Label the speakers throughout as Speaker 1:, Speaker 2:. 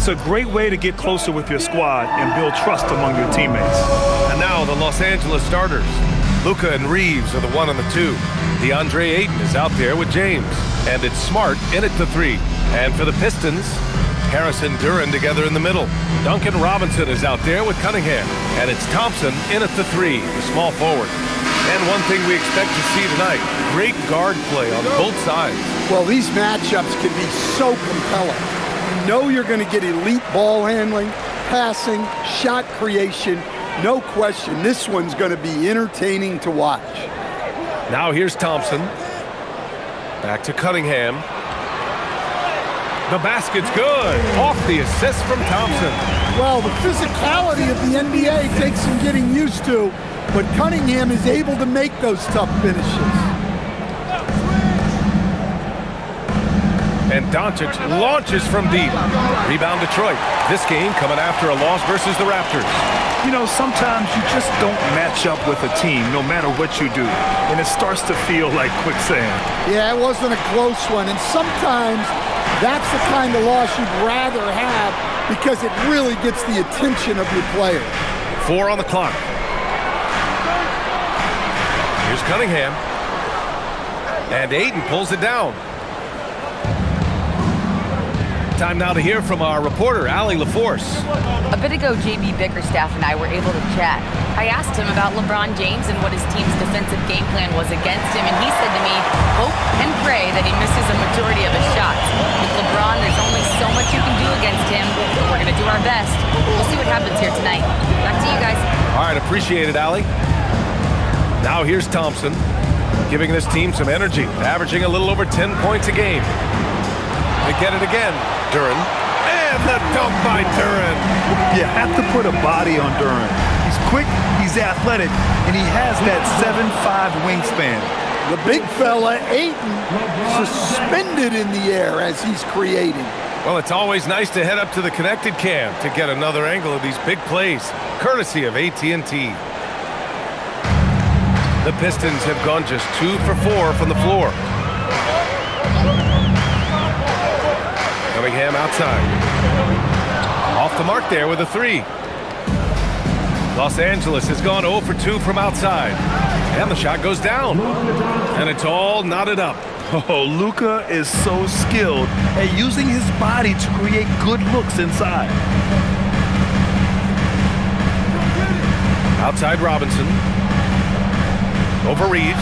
Speaker 1: It's a great way to get closer with your squad and build trust among your teammates.
Speaker 2: And now the Los Angeles starters. Luka and Reeves are the 1 and the 2. DeAndre Ayton is out there with James. And it's Smart in at the 3. And for the Pistons, Harris and Duren together in the middle. Duncan Robinson is out there with Cunningham. And it's Thompson in at the 3, the small forward. And one thing we expect to see tonight, great guard play on both sides.
Speaker 3: Well, these matchups can be so compelling. You know you're going to get elite ball handling, passing, shot creation. No question, this one's going to be entertaining to watch.
Speaker 2: Now here's Thompson. Back to Cunningham. The basket's good. Off the assist from Thompson.
Speaker 3: Well, the physicality of the NBA takes some getting used to, but Cunningham is able to make those tough finishes.
Speaker 2: And Doncic launches from deep. Rebound Detroit. This game coming after a loss versus the Raptors.
Speaker 1: You know, sometimes you just don't match up with a team no matter what you do, and it starts to feel like quicksand.
Speaker 3: Yeah, it wasn't a close one, and sometimes that's the kind of loss you'd rather have because it really gets the attention of your player.
Speaker 2: 4 on the clock. Here's Cunningham. And Ayton pulls it down. Time now to hear from our reporter, Allie LaForce.
Speaker 4: A bit ago, JB Bickerstaff and I were able to chat. I asked him about LeBron James and what his team's defensive game plan was against him, and he said to me, hope and pray that he misses a majority of his shots. With LeBron, there's only so much you can do against him, but we're going to do our best. We'll see what happens here tonight. Back to you guys.
Speaker 2: All right, appreciate it, Allie. Now here's Thompson, giving this team some energy, averaging a little over 10 points a game. They get it again. Duren. And the dunk by Duren.
Speaker 1: You have to put a body on Duren. He's quick, he's athletic, and he has that 7'5" wingspan.
Speaker 3: The big fella, Ayton, suspended in the air as he's creating.
Speaker 2: Well, it's always nice to head up to the Connected Cam to get another angle of these big plays, courtesy of AT&T. The Pistons have gone just 2 for 4 from the floor. Cunningham outside. Off the mark there with a 3. Los Angeles has gone 0 for 2 from outside. And the shot goes down. And it's all knotted up.
Speaker 1: Oh, Luka is so skilled at using his body to create good looks inside.
Speaker 2: Outside Robinson. Over Reeves.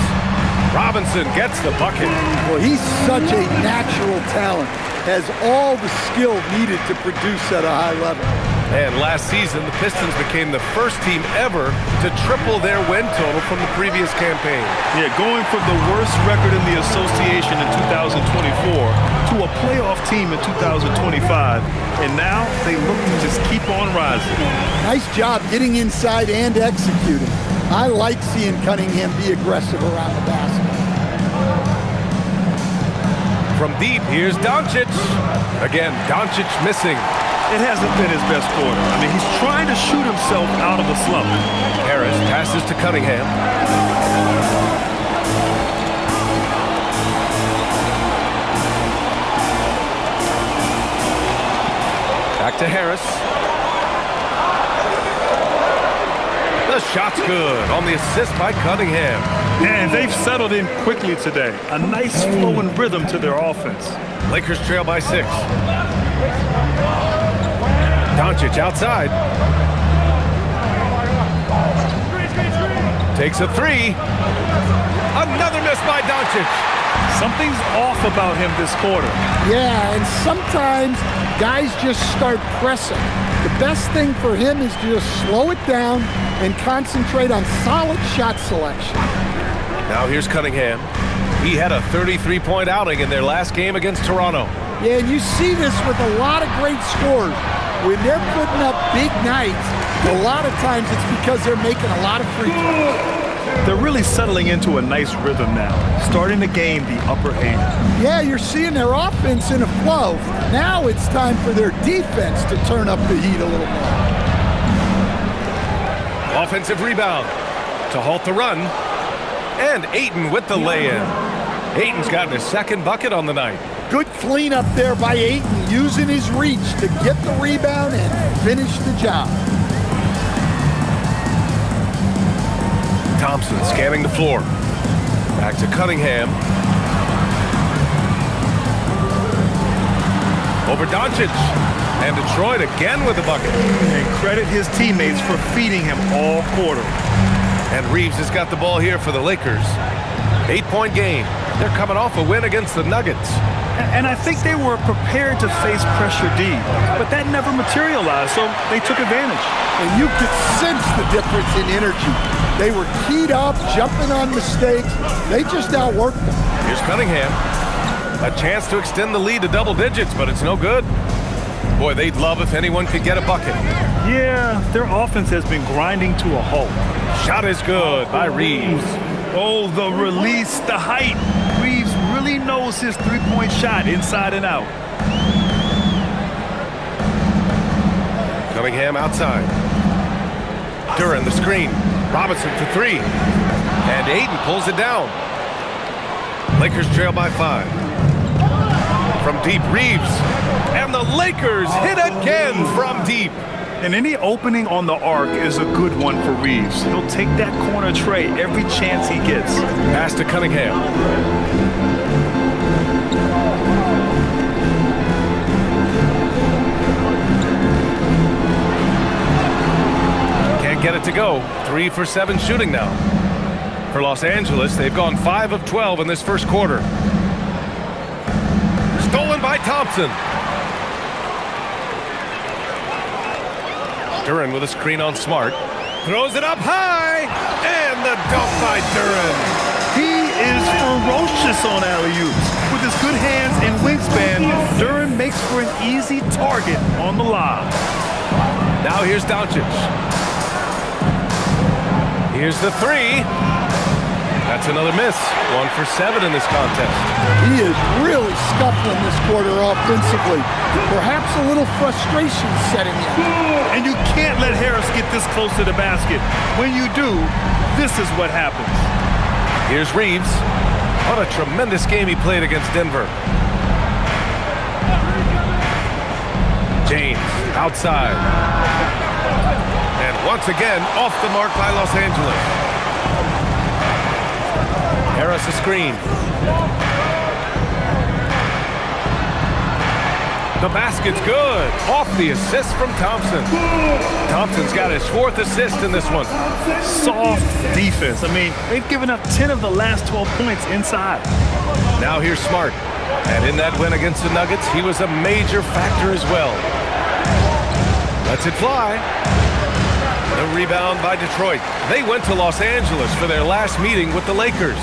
Speaker 2: Robinson gets the bucket.
Speaker 3: Well, he's such a natural talent. Has all the skill needed to produce at a high level.
Speaker 2: And last season, the Pistons became the first team ever to triple their win total from the previous campaign.
Speaker 1: Yeah, going from the worst record in the association in 2024 to a playoff team in 2025. And now they look to just keep on rising.
Speaker 3: Nice job getting inside and executing. I like seeing Cunningham be aggressive around the basket.
Speaker 2: From deep, here's Doncic. Again, Doncic missing.
Speaker 1: It hasn't been his best quarter. I mean, he's trying to shoot himself out of a slump.
Speaker 2: Harris passes to Cunningham. Back to Harris. The shot's good on the assist by Cunningham.
Speaker 1: And they've settled in quickly today. A nice flow and rhythm to their offense.
Speaker 2: Lakers trail by 6. Doncic outside. Takes a 3. Another miss by Doncic.
Speaker 1: Something's off about him this quarter.
Speaker 3: Yeah, and sometimes guys just start pressing. The best thing for him is to just slow it down and concentrate on solid shot selection.
Speaker 2: Now here's Cunningham. He had a 33-point outing in their last game against Toronto.
Speaker 3: Yeah, and you see this with a lot of great scores. When they're putting up big nights, a lot of times it's because they're making a lot of free throws.
Speaker 1: They're really settling into a nice rhythm now, starting to gain the upper hand.
Speaker 3: Yeah, you're seeing their offense in a flow. Now it's time for their defense to turn up the heat a little more.
Speaker 2: Offensive rebound to halt the run. And Ayton with the lay-in. Ayton's gotten his second bucket on the night.
Speaker 3: Good cleanup there by Ayton, using his reach to get the rebound and finish the job.
Speaker 2: Thompson scanning the floor. Back to Cunningham. Over Doncic. And Detroit again with the bucket.
Speaker 1: And credit his teammates for feeding him all quarter.
Speaker 2: And Reeves has got the ball here for the Lakers. 8-point game. They're coming off a win against the Nuggets.
Speaker 1: And I think they were prepared to face pressure D, but that never materialized, so they took advantage.
Speaker 3: And you could sense the difference in energy. They were keyed up, jumping on mistakes. They just outworked them.
Speaker 2: Here's Cunningham. A chance to extend the lead to double digits, but it's no good. Boy, they'd love if anyone could get a bucket.
Speaker 1: Yeah, their offense has been grinding to a halt.
Speaker 2: Shot is good by Reeves.
Speaker 1: Oh, the release, the height. Reeves really knows his three-point shot inside and out.
Speaker 2: Cunningham outside. Duran the screen. Robinson for three. And Ayton pulls it down. Lakers trail by 5. From deep, Reeves. And the Lakers hit again from deep.
Speaker 1: And any opening on the arc is a good one for Reeves. He'll take that corner tray every chance he gets.
Speaker 2: Pass to Cunningham. Can't get it to go. 3 for 7 shooting now. For Los Angeles, they've gone 5 of 12 in this first quarter. Stolen by Thompson. Duran with a screen on Smart. Throws it up high. And the dunk by Duran.
Speaker 1: He is ferocious on alley-oops. With his good hands and wingspan, Duran makes for an easy target on the lob.
Speaker 2: Now here's Doncic. Here's the three. That's another miss. 1 for 7 in this contest.
Speaker 3: He is really scuffling this quarter offensively. Perhaps a little frustration setting in.
Speaker 1: And you can't let Harris get this close to the basket. When you do, this is what happens.
Speaker 2: Here's Reeves. What a tremendous game he played against Denver. James outside. And once again, off the mark by Los Angeles. Harris a screen. The basket's good. Off the assist from Thompson. Thompson's got his 4th assist in this one.
Speaker 1: Soft defense. I mean, they've given up 10 of the last 12 points inside.
Speaker 2: Now here's Smart. And in that win against the Nuggets, he was a major factor as well. Lets it fly. The rebound by Detroit. They went to Los Angeles for their last meeting with the Lakers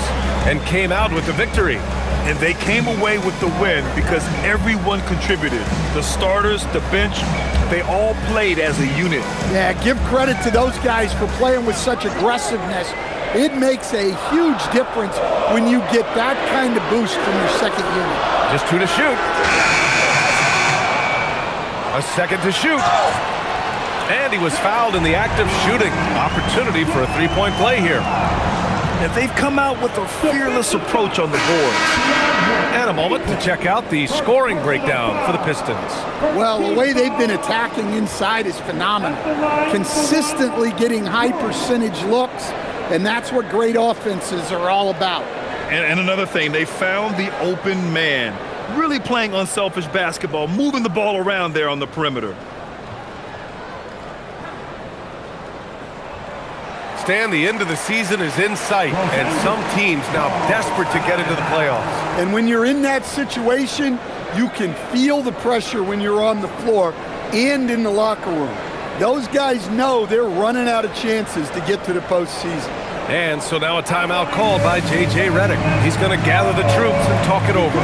Speaker 2: and came out with the victory.
Speaker 1: And they came away with the win because everyone contributed. The starters, the bench, they all played as a unit.
Speaker 3: Yeah, give credit to those guys for playing with such aggressiveness. It makes a huge difference when you get that kind of boost from your second unit.
Speaker 2: Just 2 to shoot. A second to shoot. And he was fouled in the act of shooting. Opportunity for a 3-point play here.
Speaker 1: And they've come out with a fearless approach on the boards.
Speaker 2: And a moment to check out the scoring breakdown for the Pistons.
Speaker 3: Well, the way they've been attacking inside is phenomenal. Consistently getting high percentage looks, and that's what great offenses are all about.
Speaker 1: And another thing, they found the open man. Really playing unselfish basketball, moving the ball around there on the perimeter.
Speaker 2: Stan, the end of the season is in sight, and some teams now desperate to get into the playoffs.
Speaker 3: And when you're in that situation, you can feel the pressure when you're on the floor and in the locker room. Those guys know they're running out of chances to get to the postseason.
Speaker 2: And so now a timeout called by J.J. Redick. He's going to gather the troops and talk it over.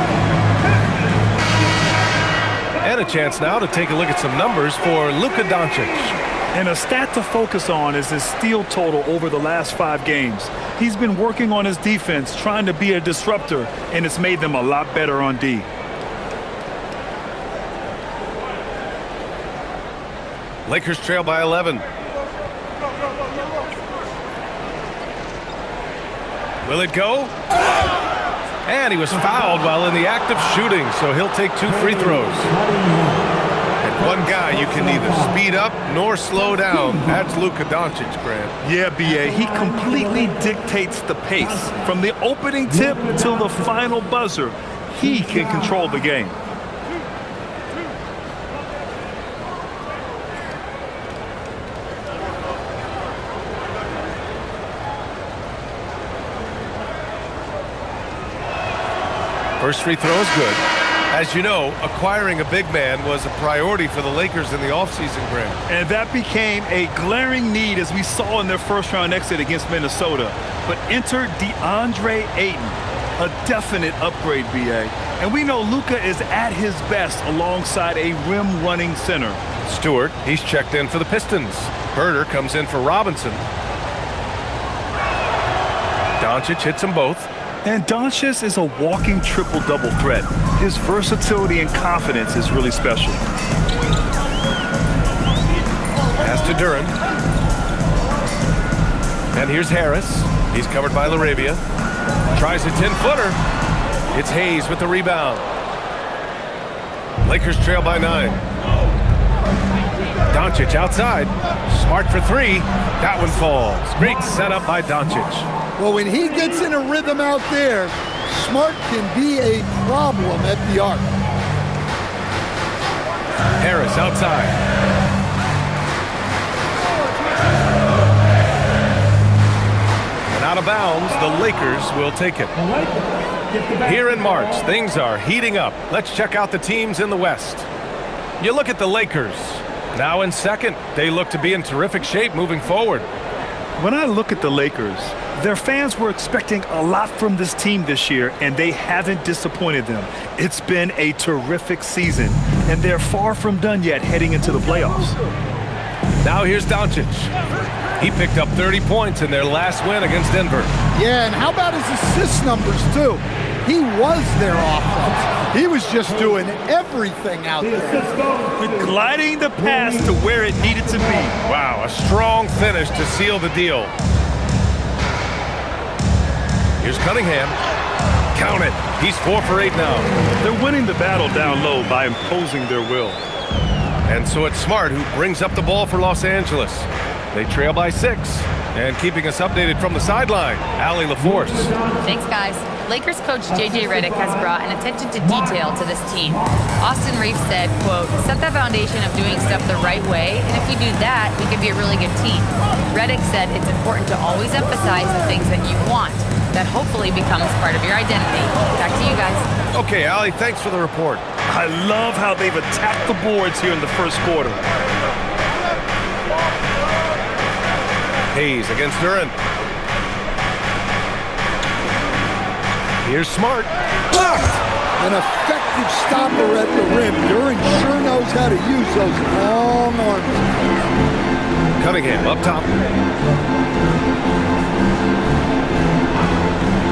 Speaker 2: And a chance now to take a look at some numbers for Luka Doncic.
Speaker 1: And a stat to focus on is his steal total over the last 5 games. He's been working on his defense, trying to be a disruptor, and it's made them a lot better on D.
Speaker 2: Lakers trail by 11. Will it go? And he was fouled while in the act of shooting, so he'll take 2 free throws. And one guy you can neither speed up nor slow down. That's Luka Doncic, Grant.
Speaker 1: Yeah, B.A., he completely dictates the pace. From the opening tip till the final buzzer, he can control the game.
Speaker 2: First free throw is good. As you know, acquiring a big man was a priority for the Lakers in the offseason, Grant.
Speaker 1: And that became a glaring need as we saw in their first-round exit against Minnesota. But enter DeAndre Ayton, a definite upgrade, B.A. And we know Luka is at his best alongside a rim-running center.
Speaker 2: Stewart, he's checked in for the Pistons. Herter comes in for Robinson. Doncic hits them both.
Speaker 1: And Doncic is a walking triple-double threat. His versatility and confidence is really special.
Speaker 2: Pass to Duran. And here's Harris. He's covered by LaRavia. Tries a 10-footer. It's Hayes with the rebound. Lakers trail by 9. Doncic outside. Smart for 3. That one falls. Great setup by Doncic.
Speaker 3: Well, when he gets in a rhythm out there, Smart can be a problem at the arc.
Speaker 2: Harris outside. And out of bounds, the Lakers will take it. Here in March, things are heating up. Let's check out the teams in the West. You look at the Lakers. Now in second, they look to be in terrific shape moving forward.
Speaker 1: When I look at the Lakers, their fans were expecting a lot from this team this year, and they haven't disappointed them. It's been a terrific season, and they're far from done yet heading into the playoffs.
Speaker 2: Now here's Doncic. He picked up 30 points in their last win against Denver.
Speaker 3: Yeah, and how about his assist numbers, too? He was their offense. He was just doing everything out there.
Speaker 1: Gliding the pass to where it needed to be.
Speaker 2: Wow, a strong finish to seal the deal. Here's Cunningham. Count it. He's 4 for 8 now.
Speaker 1: They're winning the battle down low by imposing their will.
Speaker 2: And so it's Smart who brings up the ball for Los Angeles. They trail by 6. And keeping us updated from the sideline, Allie LaForce.
Speaker 4: Thanks, guys. Lakers coach J.J. Redick has brought an attention to detail to this team. Austin Reeves said, quote, set the foundation of doing stuff the right way, and if we do that, we can be a really good team. Redick said it's important to always emphasize the things that you want. That hopefully becomes part of your identity. Back to you guys.
Speaker 2: Okay, Allie, thanks for the report.
Speaker 1: I love how they've attacked the boards here in the first quarter.
Speaker 2: Hayes against Duran. Here's Smart.
Speaker 3: Blocked! An effective stopper at the rim. Duran sure knows how to use those long arms.
Speaker 2: Cunningham up top.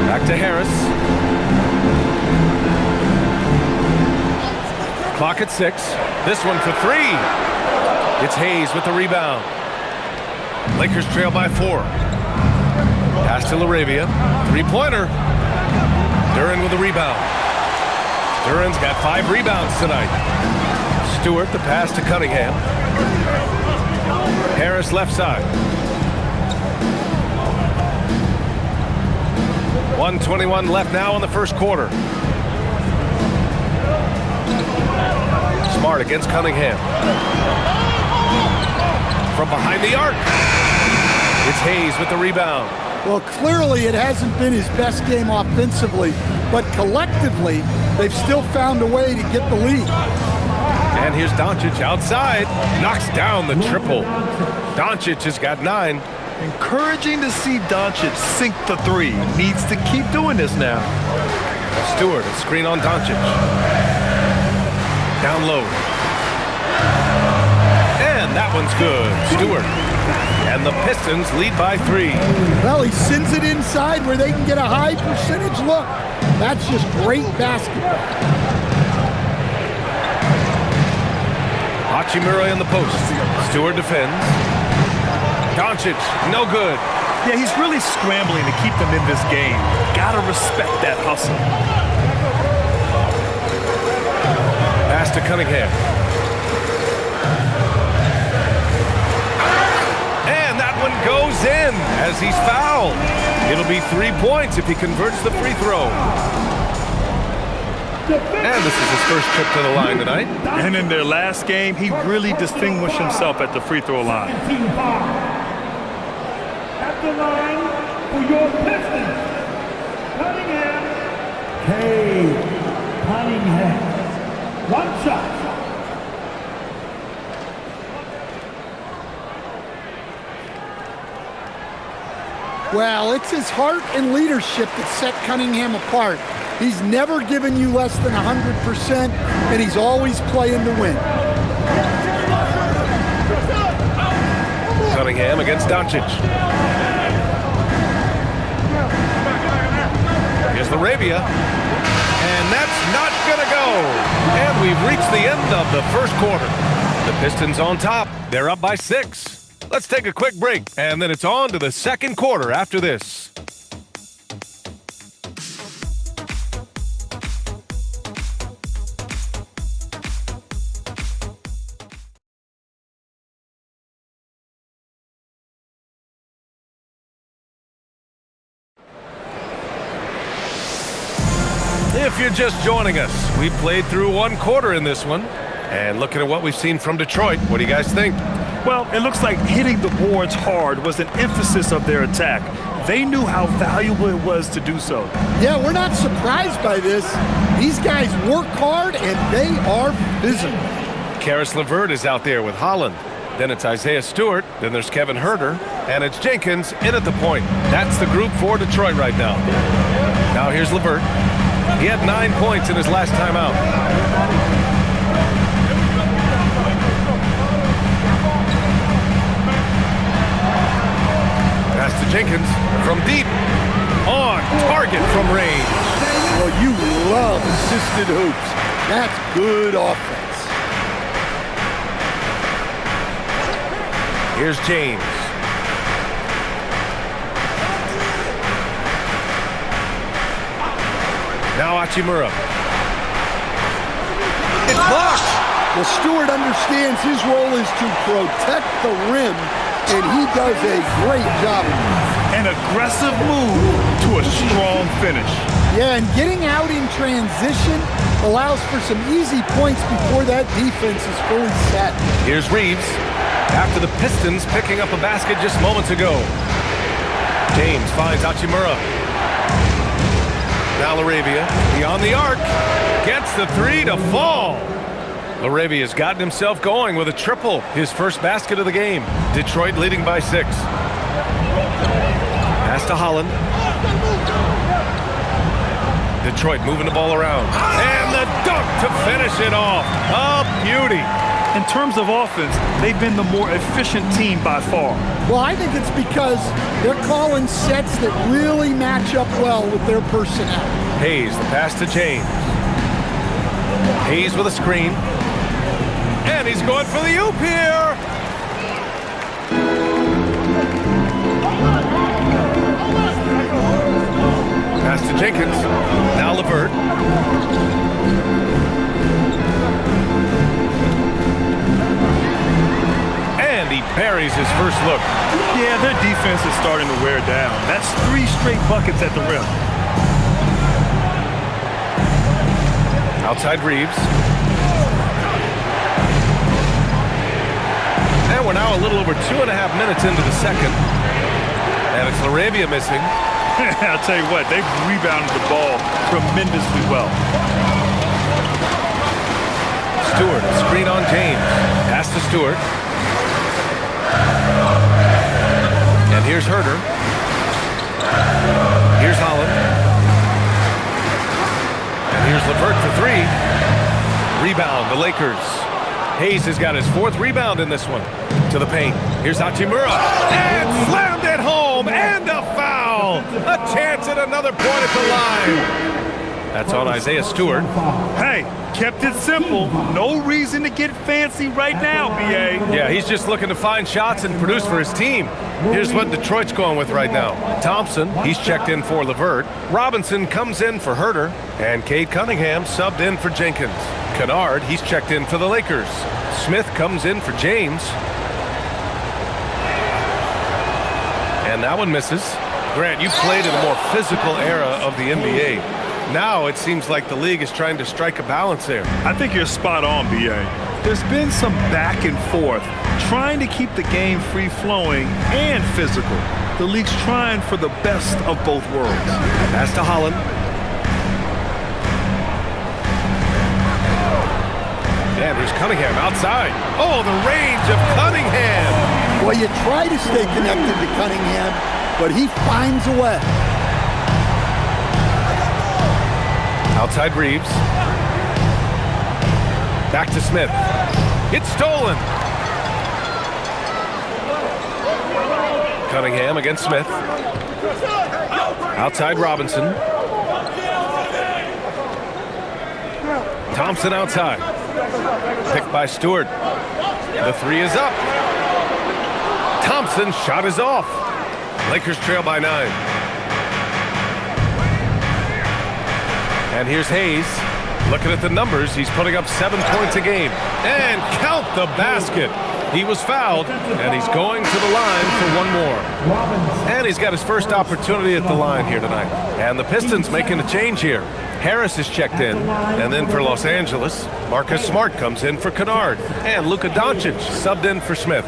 Speaker 2: Back to Harris. Clock at 6. This one for 3. It's Hayes with the rebound. Lakers trail by 4. Pass to LaRavia. 3-pointer. Duran with the rebound. Duran's got 5 rebounds tonight. Stewart the pass to Cunningham. Harris left side. 1:21 left now in the first quarter. Smart against Cunningham. From behind the arc. It's Hayes with the rebound.
Speaker 3: Well, clearly it hasn't been his best game offensively, but collectively, they've still found a way to get the lead.
Speaker 2: And here's Doncic outside. Knocks down the triple. Doncic has got 9.
Speaker 1: Encouraging to see Doncic sink the 3. Needs to keep doing this now.
Speaker 2: Stewart, a screen on Doncic. Down low. And that one's good. Stewart. And the Pistons lead by 3.
Speaker 3: Well, he sends it inside where they can get a high percentage look. That's just great basketball.
Speaker 2: Hachimura in the post. Stewart defends. Doncic, no good.
Speaker 1: Yeah, he's really scrambling to keep them in this game. Gotta respect that hustle.
Speaker 2: Pass to Cunningham. And that one goes in as he's fouled. It'll be 3 points if he converts the free throw. And this is his first trip to the line tonight.
Speaker 1: And in their last game, he really distinguished himself at the free throw line.
Speaker 5: At the line for your Pistons, Cunningham. Cunningham. One shot.
Speaker 3: Well, it's his heart and leadership that set Cunningham apart. He's never given you less than 100%, and he's always playing to win.
Speaker 2: Cunningham against Doncic. Here's Laravia. And that's not going to go. And we've reached the end of the first quarter. The Pistons on top. They're up by 6. Let's take a quick break, and then it's on to the second quarter after this. If you're just joining us, we played through one quarter in this one. And looking at what we've seen from Detroit, what do you guys think?
Speaker 1: Well, it looks like hitting the boards hard was an emphasis of their attack. They knew how valuable it was to do so.
Speaker 3: Yeah, we're not surprised by this. These guys work hard, and they are physical.
Speaker 2: Karis LeVert is out there with Holland. Then it's Isaiah Stewart. Then there's Kevin Huerter. And it's Jenkins in at the point. That's the group for Detroit right now. Now here's LeVert. He had 9 points in his last time out. Pass to Jenkins from deep. On target from range.
Speaker 3: Well, you love assisted hoops. That's good offense.
Speaker 2: Here's James. Now Hachimura. It's blocked.
Speaker 3: Well, Stewart understands his role is to protect the rim, and he does a great job.
Speaker 1: An aggressive move to a strong finish.
Speaker 3: Yeah, and getting out in transition allows for some easy points before that defense is fully set.
Speaker 2: Here's Reeves. After the Pistons picking up a basket just moments ago. James finds Hachimura. Now Laravia, beyond the arc, gets the three to fall. Laravia's gotten himself going with a triple, his first basket of the game. Detroit leading by 6. Pass to Holland. Detroit moving the ball around. And the dunk to finish it off. A beauty.
Speaker 1: In terms of offense, they've been the more efficient team by far.
Speaker 3: Well, I think it's because they're calling sets that really match up well with their personnel.
Speaker 2: Hayes, the pass to James. Hayes with a screen. And he's going for the oop here. Pass to Jenkins. Now LeVert. And he buries his first look.
Speaker 1: Yeah, their defense is starting to wear down. That's 3 straight buckets at the rim.
Speaker 2: Outside Reeves. And we're now a little over 2.5 minutes into the second. And it's Laravia missing.
Speaker 1: I'll tell you what, they've rebounded the ball tremendously well.
Speaker 2: Stewart, screen on James. Pass to Stewart. And here's Huerter. Here's Holland. And here's LeVert for 3. Rebound, the Lakers. Hayes has got his 4th rebound in this one. To the paint. Here's Hachimura. And slammed it home. And a foul. A chance at another point at the line. That's on Isaiah Stewart.
Speaker 1: Hey, kept it simple. No reason to get fancy right now, B.A.
Speaker 2: Yeah, he's just looking to find shots and produce for his team. Here's what Detroit's going with right now. Thompson, he's checked in for LeVert. Robinson comes in for Herter. And Cade Cunningham subbed in for Jenkins. Kennard, he's checked in for the Lakers. Smith comes in for James. And that one misses. Grant, you played in a more physical era of the NBA. Now it seems like the league is trying to strike a balance there.
Speaker 1: I think you're spot on, B.A. There's been some back and forth, trying to keep the game free-flowing and physical. The league's trying for the best of both worlds.
Speaker 2: Pass to Holland. And here's Cunningham outside. Oh, the range of Cunningham.
Speaker 3: Well, you try to stay connected to Cunningham, but he finds a way.
Speaker 2: Outside Reeves. Back to Smith. It's stolen. Cunningham against Smith. Outside Robinson. Thompson outside. Picked by Stewart. The three is up. Thompson's shot is off. Lakers trail by 9. And here's Hayes. Looking at the numbers, he's putting up 7 points a game. And count the basket. He was fouled, and he's going to the line for one more. And he's got his first opportunity at the line here tonight. And the Pistons making a change here. Harris is checked in, and then for Los Angeles, Marcus Smart comes in for Kennard. And Luka Doncic subbed in for Smith.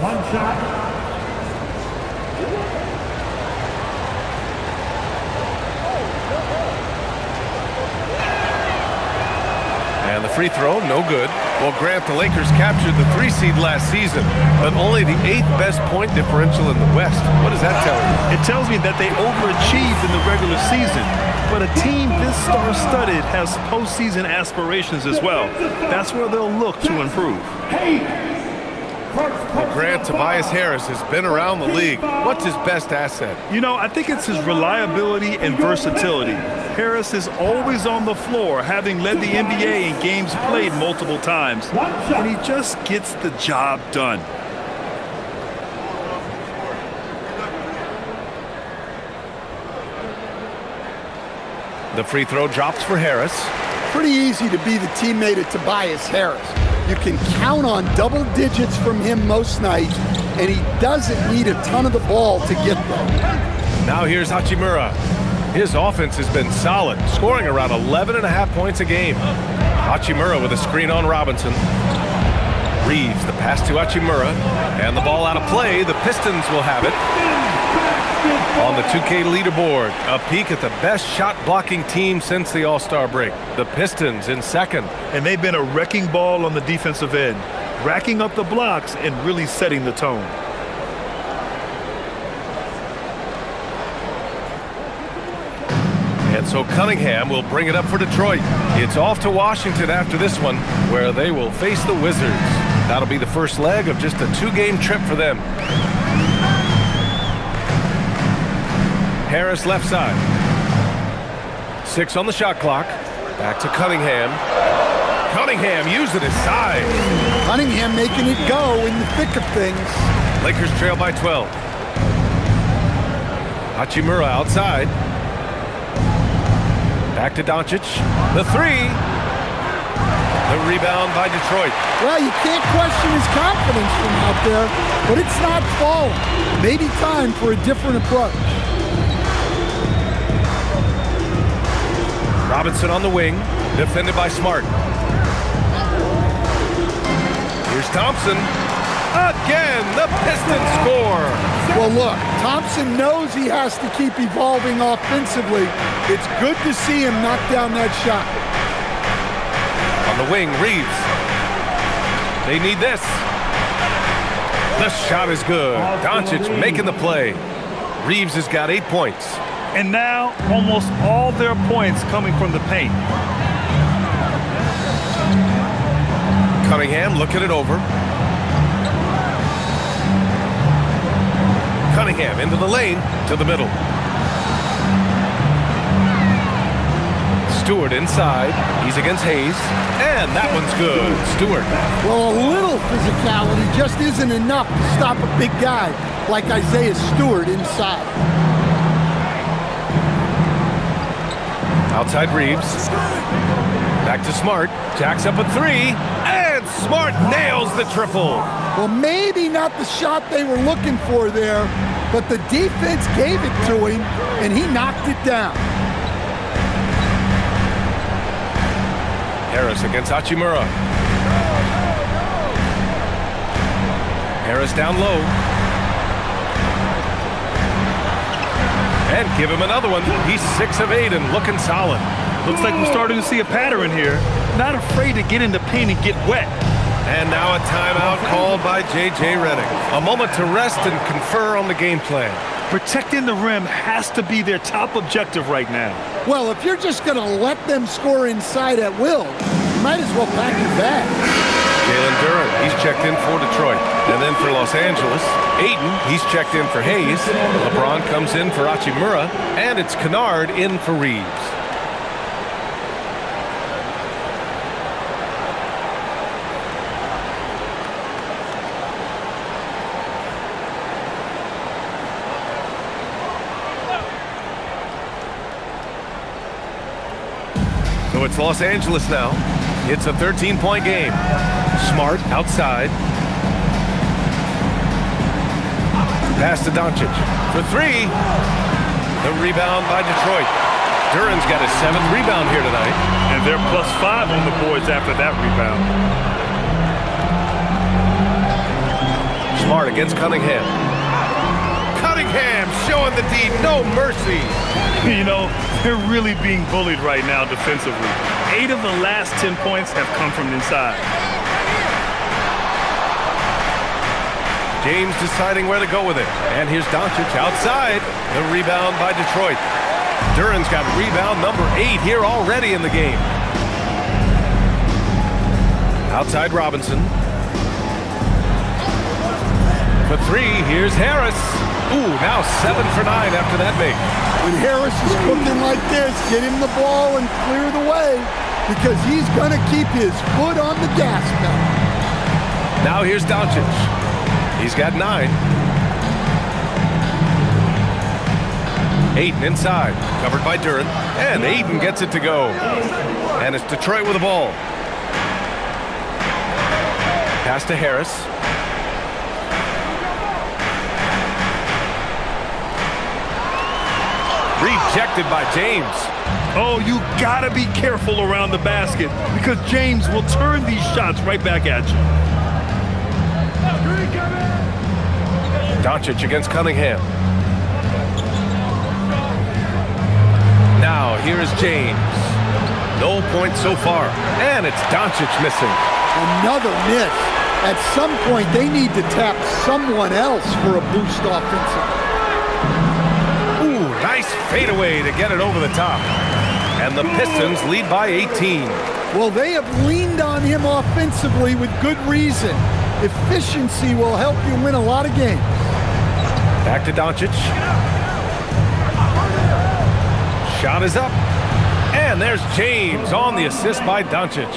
Speaker 2: And the free throw, no good. Well, Grant, the Lakers captured the 3 seed last season, but only the 8th best point differential in the West. What does that tell you?
Speaker 1: It tells me that they overachieved in the regular season. But a team this star-studded has postseason aspirations as well. That's where they'll look to improve.
Speaker 2: Well, Grant, Tobias Harris has been around the league. What's his best asset?
Speaker 1: You know, I think it's his reliability and versatility. Harris is always on the floor, having led the NBA in games played multiple times. And he just gets the job done.
Speaker 2: The free throw drops for Harris.
Speaker 3: Pretty easy to be the teammate of Tobias Harris. You can count on double digits from him most nights, and he doesn't need a ton of the ball to get there.
Speaker 2: Now here's Hachimura. His offense has been solid, scoring around 11.5 points a game. Hachimura with a screen on Robinson. Reeves, the pass to Hachimura, and the ball out of play. The Pistons will have it. On the 2K leaderboard, a peek at the best shot-blocking team since the All-Star break. The Pistons in second.
Speaker 1: And they've been a wrecking ball on the defensive end, racking up the blocks and really setting the tone.
Speaker 2: And so Cunningham will bring it up for Detroit. It's off to Washington after this one, where they will face the Wizards. That'll be the first leg of just a 2-game trip for them. Harris left side. 6 on the shot clock. Back to Cunningham. Cunningham using his size.
Speaker 3: Cunningham making it go in the thick of things.
Speaker 2: Lakers trail by 12. Hachimura outside. Back to Doncic. The 3. The rebound by Detroit.
Speaker 3: Well, you can't question his confidence from out there, but it's not falling. Maybe time for a different approach.
Speaker 2: Robinson on the wing, defended by Smart. Here's Thompson. Again, the Pistons score.
Speaker 3: Well, look, Thompson knows he has to keep evolving offensively. It's good to see him knock down that shot.
Speaker 2: On the wing, Reeves. They need this. The shot is good. Doncic making the play. Reeves has got 8 points.
Speaker 1: And now, almost all their points coming from the paint.
Speaker 2: Cunningham looking it over. Cunningham into the lane, to the middle. Stewart inside. He's against Hayes. And that one's good. Stewart.
Speaker 3: Well, a little physicality just isn't enough to stop a big guy like Isaiah Stewart inside.
Speaker 2: Outside Reeves. Back to Smart. Jacks up a three. And Smart nails the triple.
Speaker 3: Well, maybe not the shot they were looking for there, but the defense gave it to him, and he knocked it down.
Speaker 2: Harris against Hachimura. Harris down low. And give him another one. He's 6 of 8 and looking solid.
Speaker 1: Looks like we're starting to see a pattern here. Not afraid to get in the paint and get wet.
Speaker 2: And now a timeout called by J.J. Redick. A moment to rest and confer on the game plan.
Speaker 1: Protecting the rim has to be their top objective right now.
Speaker 3: Well, if you're just going to let them score inside at will, you might as well pack your bag.
Speaker 2: Jalen Duren, he's checked in for Detroit. And then for Los Angeles, Ayton, he's checked in for Hayes. LeBron comes in for Hachimura. And it's Kennard in for Reeves. So it's Los Angeles now. It's a 13-point game. Smart outside. Pass to Doncic for three. The rebound by Detroit. Duren's got his 7th rebound here tonight.
Speaker 1: And they're +5 on the boards after that rebound.
Speaker 2: Smart against Cunningham. Cunningham showing the D no mercy.
Speaker 1: You know, they're really being bullied right now defensively. 8 of the last 10 points have come from inside.
Speaker 2: James deciding where to go with it. And here's Doncic outside. The rebound by Detroit. Duren's got rebound number 8 here already in the game. Outside Robinson. For 3, here's Harris. Ooh, now 7 for 9 after that make.
Speaker 3: When Harris is cooking like this, get him the ball and clear the way, because he's going to keep his foot on the gas pedal.
Speaker 2: Now here's Doncic. He's got 9. Ayton inside, covered by Duren, and Ayton gets it to go. And it's Detroit with the ball. Pass to Harris. Rejected by James.
Speaker 1: Oh, you gotta be careful around the basket because James will turn these shots right back at you.
Speaker 2: Doncic against Cunningham. Now here is James. No points so far. And it's Doncic missing.
Speaker 3: Another miss. At some point, they need to tap someone else for a boost offensively.
Speaker 2: Ooh, nice fadeaway to get it over the top. And the Pistons lead by 18.
Speaker 3: Well, they have leaned on him offensively with good reason. Efficiency will help you win a lot of games.
Speaker 2: Back to Doncic. Shot is up. And there's James on the assist by Doncic.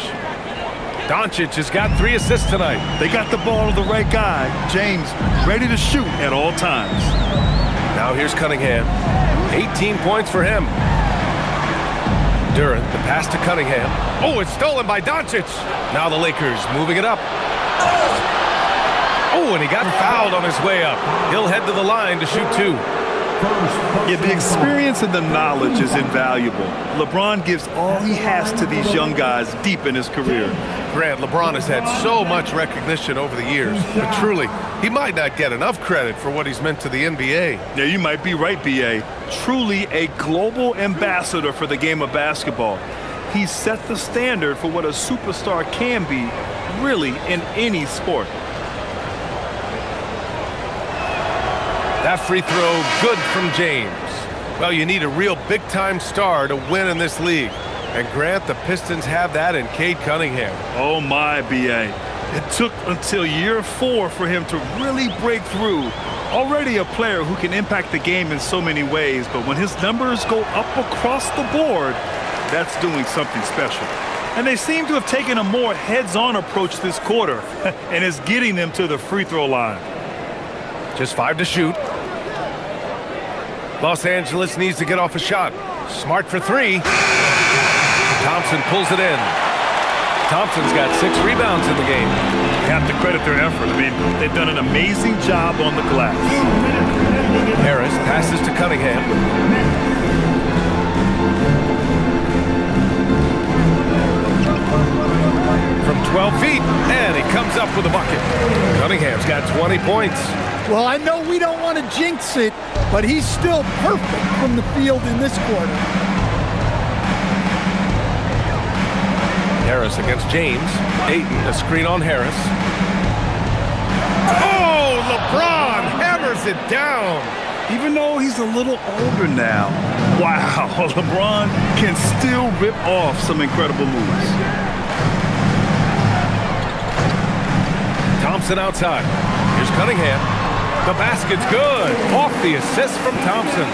Speaker 2: Doncic has got 3 assists tonight.
Speaker 1: They got the ball to the right guy. James ready to shoot at all times.
Speaker 2: Now here's Cunningham. 18 points for him. Duren, the pass to Cunningham. Oh, it's stolen by Doncic. Now the Lakers moving it up. Oh, and he got fouled on his way up. He'll head to the line to shoot 2.
Speaker 1: Yeah, the experience and the knowledge is invaluable. LeBron gives all he has to these young guys deep in his career.
Speaker 2: Grant, LeBron has had so much recognition over the years, but truly, he might not get enough credit for what he's meant to the NBA.
Speaker 1: Yeah, you might be right, B.A. Truly a global ambassador for the game of basketball. He set the standard for what a superstar can be, really, in any sport.
Speaker 2: That free throw, good from James. Well, you need a real big-time star to win in this league. And Grant, the Pistons have that in Cade Cunningham.
Speaker 1: Oh my, B.A. It took until year 4 for him to really break through. Already a player who can impact the game in so many ways, but when his numbers go up across the board, That's doing something special. And they seem to have taken a more heads-on approach this quarter, and it's getting them to the free throw line.
Speaker 2: Just 5 to shoot. Los Angeles needs to get off a shot. Smart for 3. Thompson pulls it in. Thompson's got 6 rebounds in the game.
Speaker 1: You have to credit their effort. I mean, they've done an amazing job on the glass.
Speaker 2: Harris passes to Cunningham. From 12 feet, and he comes up with a bucket. Cunningham's got 20 points.
Speaker 3: Well, I know we don't want to jinx it, but he's still perfect from the field in this quarter.
Speaker 2: Harris against James. Ayton, a screen on Harris. Oh, LeBron hammers it down.
Speaker 1: Even though he's a little older now, wow, LeBron can still rip off some incredible moves.
Speaker 2: Thompson outside. Here's Cunningham. The basket's good. Off the assist from Thompson.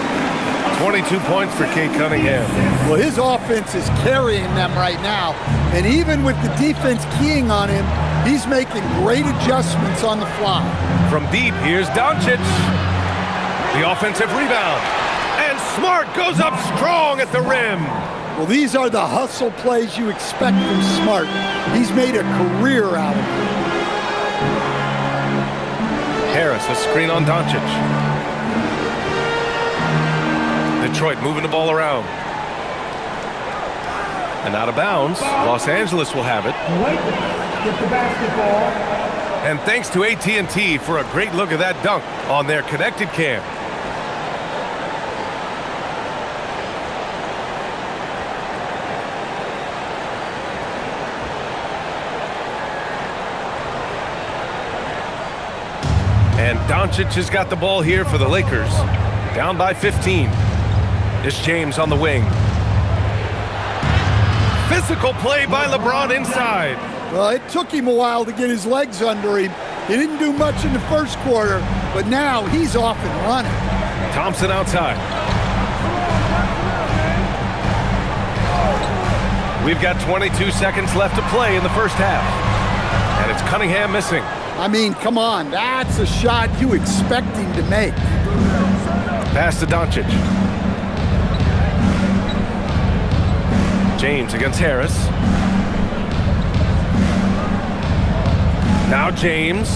Speaker 2: 22 points for Kate Cunningham.
Speaker 3: Well, his offense is carrying them right now, and even with the defense keying on him, he's making great adjustments on the fly.
Speaker 2: From deep, here's Doncic. The offensive rebound. And Smart goes up strong at the rim.
Speaker 3: Well, these are the hustle plays you expect from Smart. He's made a career out of it.
Speaker 2: Harris, a screen on Doncic. Detroit moving the ball around. And out of bounds. Los Angeles will have it.
Speaker 5: Get the basketball.
Speaker 2: And thanks to AT&T for a great look at that dunk on their connected cam. And Doncic has got the ball here for the Lakers. Down by 15. It's James on the wing. Physical play by LeBron inside.
Speaker 3: Well, it took him a while to get his legs under him. He didn't do much in the first quarter, but now he's off and running.
Speaker 2: Thompson outside. We've got 22 seconds left to play in the first half. And it's Cunningham missing.
Speaker 3: I mean, come on, that's a shot you expect him to make.
Speaker 2: Pass to Doncic. James against Harris. Now James.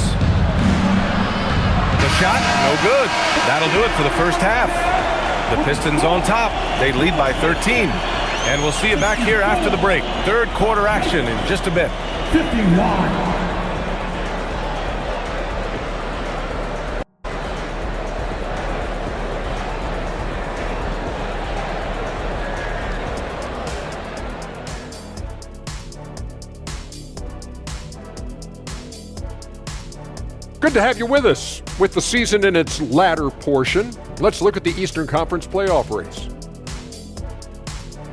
Speaker 2: The shot, no good. That'll do it for the first half. The Pistons on top. They lead by 13. And we'll see you back here after the break. Third quarter action in just a bit.
Speaker 5: 51.
Speaker 6: Good to have you with us. With the season in its latter portion, let's look at the Eastern Conference playoff race.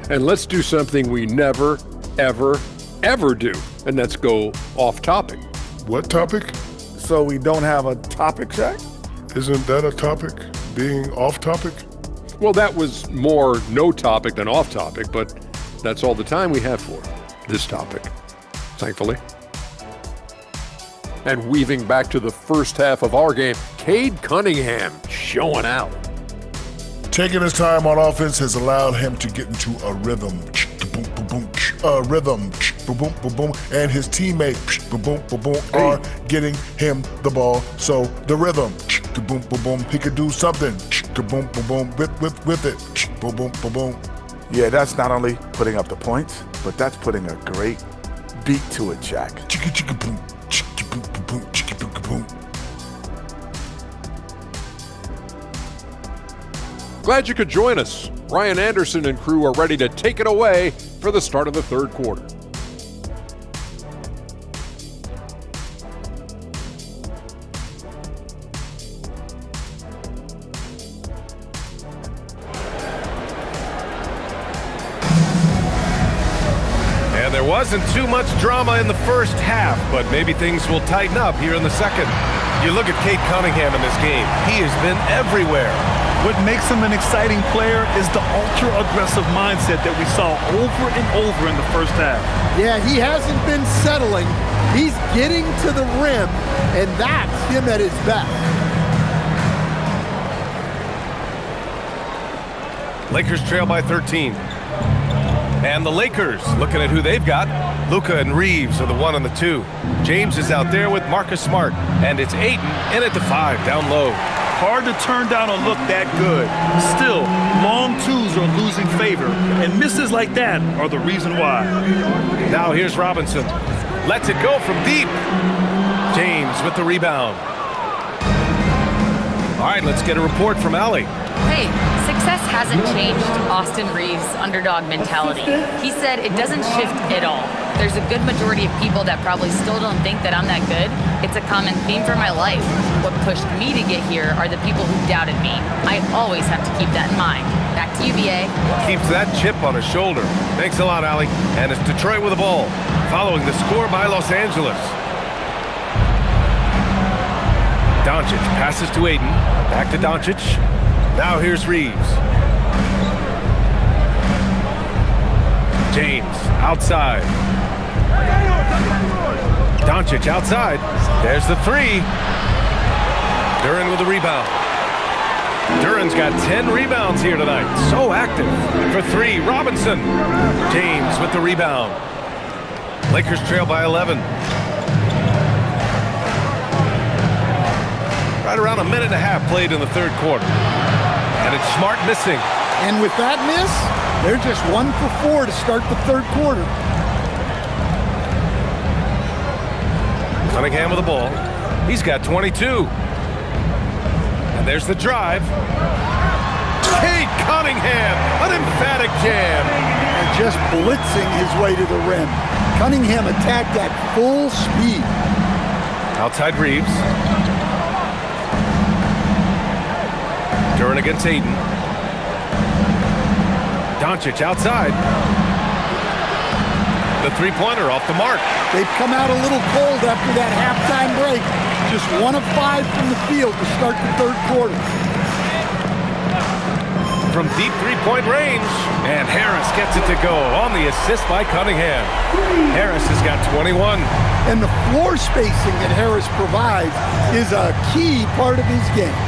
Speaker 6: And let's do something we never, ever, ever do, and that's go off topic.
Speaker 7: What topic?
Speaker 8: So we don't have a topic, Shaq?
Speaker 7: Isn't that a topic? Being off topic?
Speaker 6: Well, that was more no topic than off topic, but that's all the time we have for this topic, thankfully. And weaving back to the first half of our game, Cade Cunningham showing out.
Speaker 7: Taking his time on offense has allowed him to get into a rhythm. And his teammate are getting him the ball. So the rhythm, he could do something with it.
Speaker 8: Yeah, that's not only putting up the points, but that's putting a great beat to it, Shaq.
Speaker 6: Glad you could join us. Ryan Anderson and crew are ready to take it away for the start of the third quarter.
Speaker 2: And there wasn't too much drama in the first half, but maybe things will tighten up here in the second. You look at Cade Cunningham in this game. He has been everywhere.
Speaker 1: What makes him an exciting player is the ultra-aggressive mindset that we saw over and over in the first half.
Speaker 3: Yeah, he hasn't been settling. He's getting to the rim, and that's him at his best.
Speaker 2: Lakers trail by 13. And the Lakers, looking at who they've got, Luka and Reeves are the 1 and the 2. James is out there with Marcus Smart, and it's Ayton in at the 5, down low.
Speaker 1: Hard to turn down a look that good. Still, long twos are losing favor, and misses like that are the reason why.
Speaker 2: Now here's Robinson. Lets it go from deep. James with the rebound. All right, let's get a report from Allie.
Speaker 4: Hey, success hasn't changed Austin Reeves' underdog mentality. He said it doesn't shift at all. There's a good majority of people that probably still don't think that I'm that good. It's a common theme for my life. What pushed me to get here are the people who doubted me. I always have to keep that in mind. Back to you, BA.
Speaker 2: Keeps that chip on his shoulder. Thanks a lot, Allie. And it's Detroit with the ball, following the score by Los Angeles. Doncic passes to Ayton. Back to Doncic. Now here's Reeves. James outside. Doncic outside. There's the 3. Duren with the rebound. Duren's got 10 rebounds here tonight. So active. For 3, Robinson. James with the rebound. Lakers trail by 11. Right around a minute and a half played in the third quarter. And it's Smart missing.
Speaker 3: And with that miss, they're just 1 for 4 to start the third quarter.
Speaker 2: Cunningham with the ball. He's got 22. And there's the drive. Kate Cunningham, an emphatic jam.
Speaker 3: And just blitzing his way to the rim. Cunningham attacked at full speed.
Speaker 2: Outside Reeves. Duren against Ayton. Doncic outside. The three-pointer off the mark.
Speaker 3: They've come out a little cold after that halftime break. Just 1 of 5 from the field to start the third quarter.
Speaker 2: From deep three-point range. And Harris gets it to go on the assist by Cunningham. Harris has got 21.
Speaker 3: And the floor spacing that Harris provides is a key part of his game.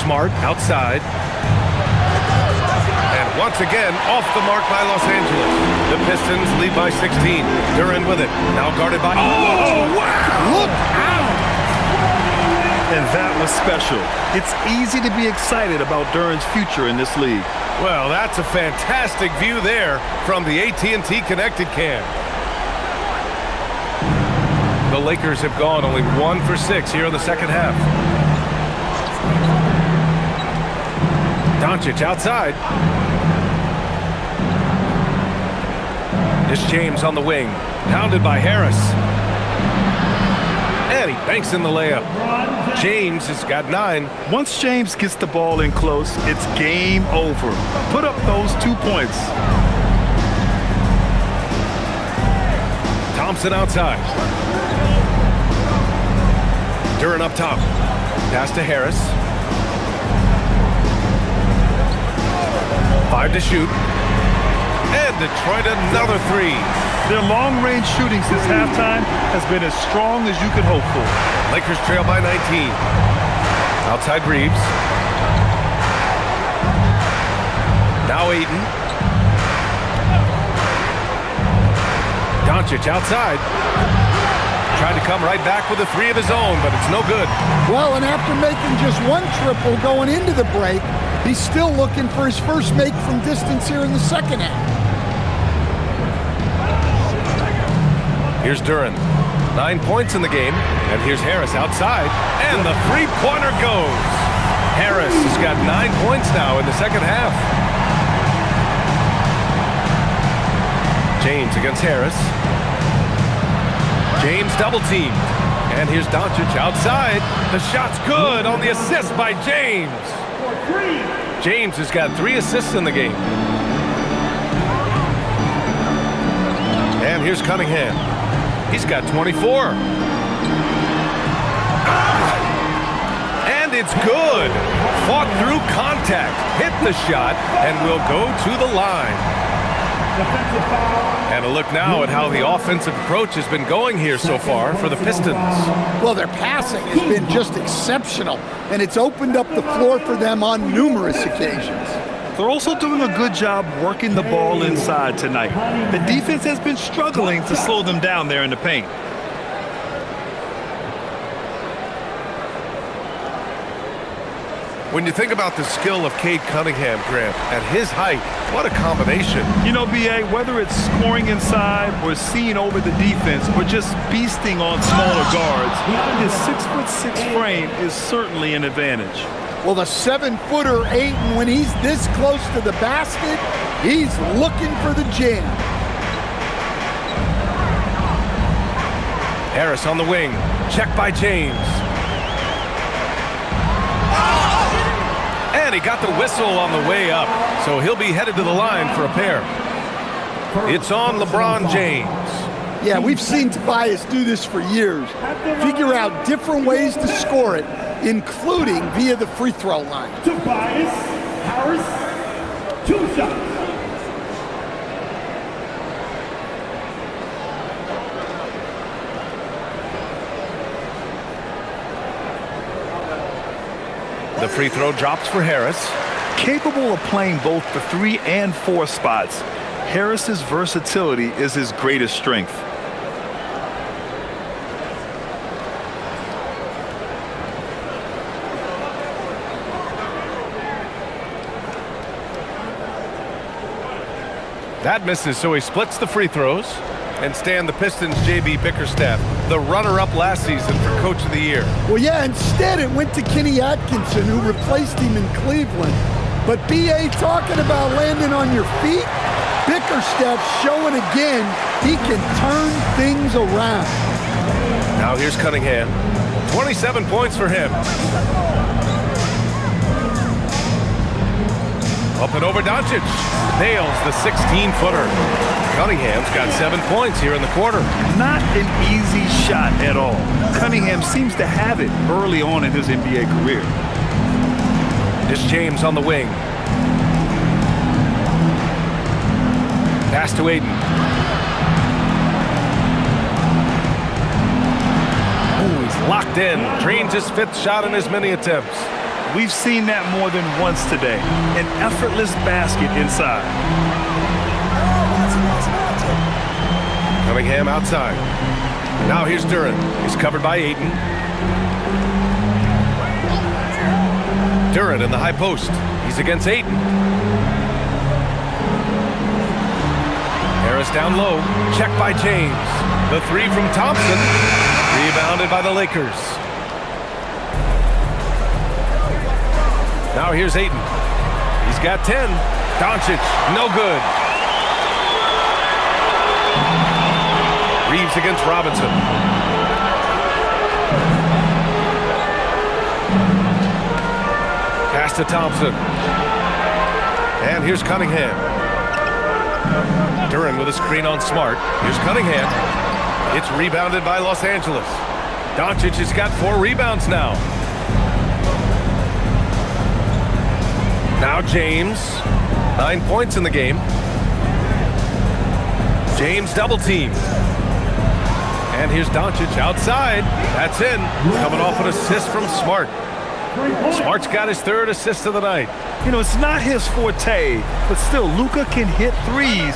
Speaker 2: Smart outside. And once again, off the mark by Los Angeles. The Pistons lead by 16. Duren with it. Now guarded by... Oh, wow!
Speaker 3: Look out!
Speaker 1: And that was special. It's easy to be excited about Duren's future in this league.
Speaker 2: Well, that's a fantastic view there from the AT&T Connected Cam. The Lakers have gone only 1 for 6 here in the second half. Doncic outside. It's James on the wing. Pounded by Harris. And he banks in the layup. James has got 9.
Speaker 1: Once James gets the ball in close, it's game over. Put up those 2 points.
Speaker 2: Thompson outside. Duren up top. Pass to Harris. 5 to shoot. And Detroit another 3.
Speaker 1: Their long-range shooting since halftime has been as strong as you could hope for.
Speaker 2: Lakers trail by 19. Outside Reeves. Now Ayton. Doncic outside. Tried to come right back with a 3 of his own, but it's no good.
Speaker 3: Well, and after making just 1 triple going into the break, he's still looking for his first make from distance here in the second half.
Speaker 2: Here's Duren. 9 points in the game. And here's Harris outside. And the three-pointer goes. Harris has got 9 points now in the second half. James against Harris. James double-teamed. And here's Doncic outside. The shot's good on the assist by James. James has got 3 assists in the game. And here's Cunningham. He's got 24. And And it's good. Fought through contact, hit the shot, and will go to the line. And a look now at how the offensive approach has been going here so far for the Pistons.
Speaker 3: Well, their passing has been just exceptional, and it's opened up the floor for them on numerous occasions.
Speaker 1: They're also doing a good job working the ball inside tonight. The defense has been struggling to slow them down there in the paint.
Speaker 2: When you think about the skill of Cade Cunningham, Grant, at his height, what a combination.
Speaker 1: You know, B.A., whether it's scoring inside or seeing over the defense or just beasting on smaller guards, his 6'6" frame is certainly an advantage.
Speaker 3: Well, the 7-footer Ayton, when he's this close to the basket, he's looking for the jam.
Speaker 2: Harris on the wing. Check by James. And he got the whistle on the way up, so he'll be headed to the line for a pair. It's on LeBron James.
Speaker 3: Yeah, we've seen Tobias do this for years. Figure out different ways to score it, including via the free throw line.
Speaker 5: Tobias Harris, 2 shots.
Speaker 2: The free throw drops for Harris.
Speaker 1: Capable of playing both the 3 and 4 spots, Harris's versatility is his greatest strength.
Speaker 2: That misses, so he splits the free throws. And Stan, the Pistons' J.B. Bickerstaff, the runner-up last season for Coach of the Year.
Speaker 3: Well, yeah, instead it went to Kenny Atkinson, who replaced him in Cleveland. But B.A. talking about landing on your feet, Bickerstaff showing again he can turn things around.
Speaker 2: Now here's Cunningham. 27 points for him. Up and over Doncic. Nails the 16-footer. Cunningham's got 7 points here in the quarter.
Speaker 1: Not an easy shot at all. Cunningham seems to have it early on in his NBA career.
Speaker 2: It's James on the wing. Pass to Ayton. Oh, he's locked in. Drains his 5th shot in as many attempts.
Speaker 1: We've seen that more than once today. An effortless basket inside.
Speaker 2: Cunningham outside. Now here's Duren. He's covered by Ayton. Duren in the high post. He's against Ayton. Harris down low. Check by James. The 3 from Thompson. Rebounded by the Lakers. Now here's Ayton. He's got 10. Doncic, no good. Reeves against Robinson. Pass to Thompson. And here's Cunningham. Duren with a screen on Smart. Here's Cunningham. It's rebounded by Los Angeles. Doncic has got 4 rebounds now. Now James. 9 points in the game. James double team. And here's Doncic outside. That's in. Coming off an assist from Smart. Smart's got his 3rd assist of the night.
Speaker 1: You know, it's not his forte, but still, Luka can hit threes.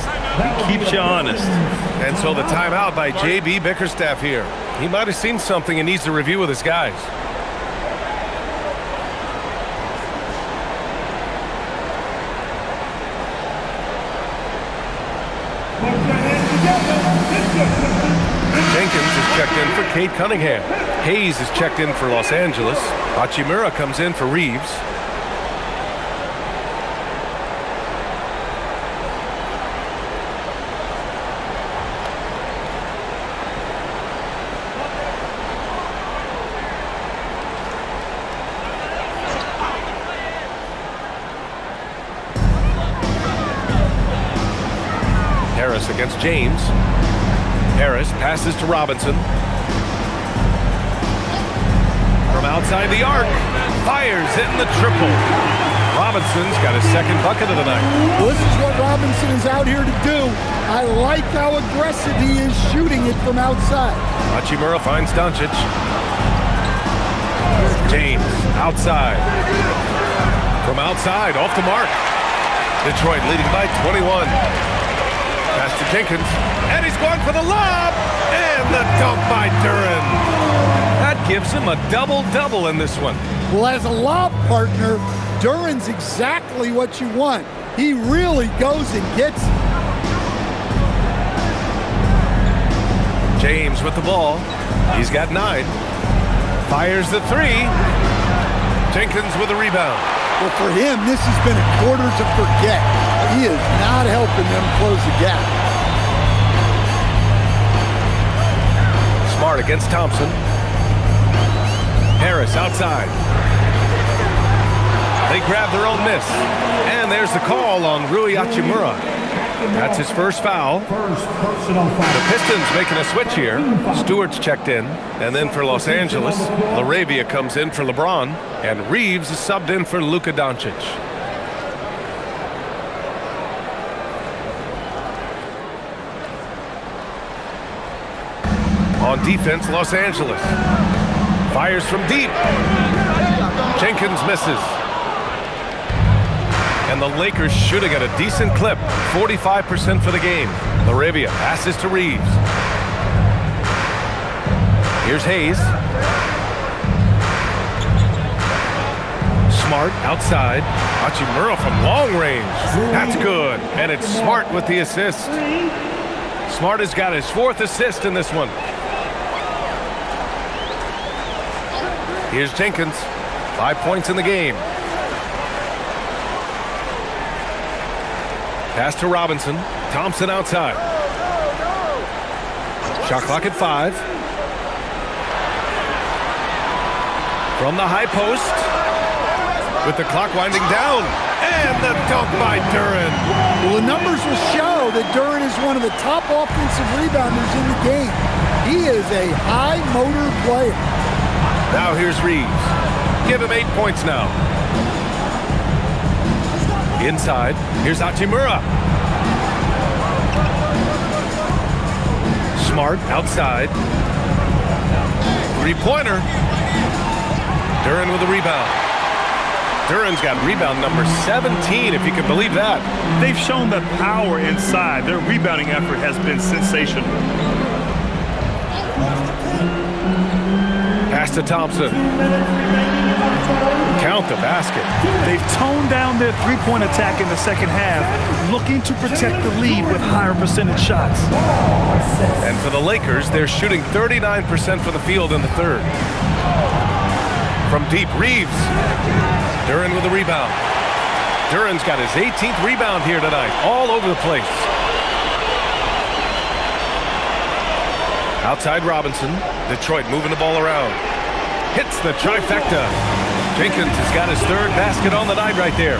Speaker 1: He keeps you honest.
Speaker 2: And so the timeout by J.B. Bickerstaff here. He might have seen something and needs to review with his guys. Jenkins is checked in for Cade Cunningham. Hayes is checked in for Los Angeles. Hachimura comes in for Reeves. Harris against James. Harris passes to Robinson. From outside the arc, fires in the triple. Robinson's got his second bucket of the night.
Speaker 3: Well, this is what Robinson is out here to do. I like how aggressive he is shooting it from outside.
Speaker 2: Hachimura finds Doncic. James, outside. From outside, off the mark. Detroit leading by 21. Pass to Jenkins, and he's going for the lob, and the dunk by Duren. That gives him a double-double in this one.
Speaker 3: Well, as a lob partner, Duren's exactly what you want. He really goes and gets it.
Speaker 2: James with the ball. He's got 9. Fires the 3. Jenkins with a rebound.
Speaker 3: Well, for him, this has been a quarter to forget. He is not helping them close the gap.
Speaker 2: Smart against Thompson. Harris outside. They grab their own miss. And there's the call on Rui Hachimura. That's his first foul. The Pistons making a switch here. Stewart's checked in. And then for Los Angeles, LaRavia comes in for LeBron. And Reeves is subbed in for Luka Doncic. On defense, Los Angeles. Fires from deep. Jenkins misses. And the Lakers shooting at a decent clip. 45% for the game. LaRavia passes to Reeves. Here's Hayes. Smart outside. Hachimura from long range. That's good. And it's Smart with the assist. Smart has got his 4th assist in this one. Here's Jenkins. 5 points in the game. Pass to Robinson. Thompson outside. Shot clock at 5. From the high post. With the clock winding down. And the dunk by Duren.
Speaker 3: Well, the numbers will show that Duren is one of the top offensive rebounders in the game. He is a high motor player.
Speaker 2: Now here's Reeves. Give him 8 points now. Inside, here's Hachimura. Smart outside. 3-pointer. Duren with a rebound. Duren's got rebound number 17, if you can believe that.
Speaker 1: They've shown the power inside. Their rebounding effort has been sensational.
Speaker 2: Pass to Thompson. Count the basket.
Speaker 1: They've toned down their three-point attack in the second half, looking to protect the lead with higher percentage shots.
Speaker 2: And for the Lakers, they're shooting 39% for the field in the third. From deep, Reeves. Duren with a rebound. Duren's got his 18th rebound here tonight, all over the place. Outside Robinson. Detroit moving the ball around. Hits the trifecta. Jenkins has got his 3rd basket on the night right there.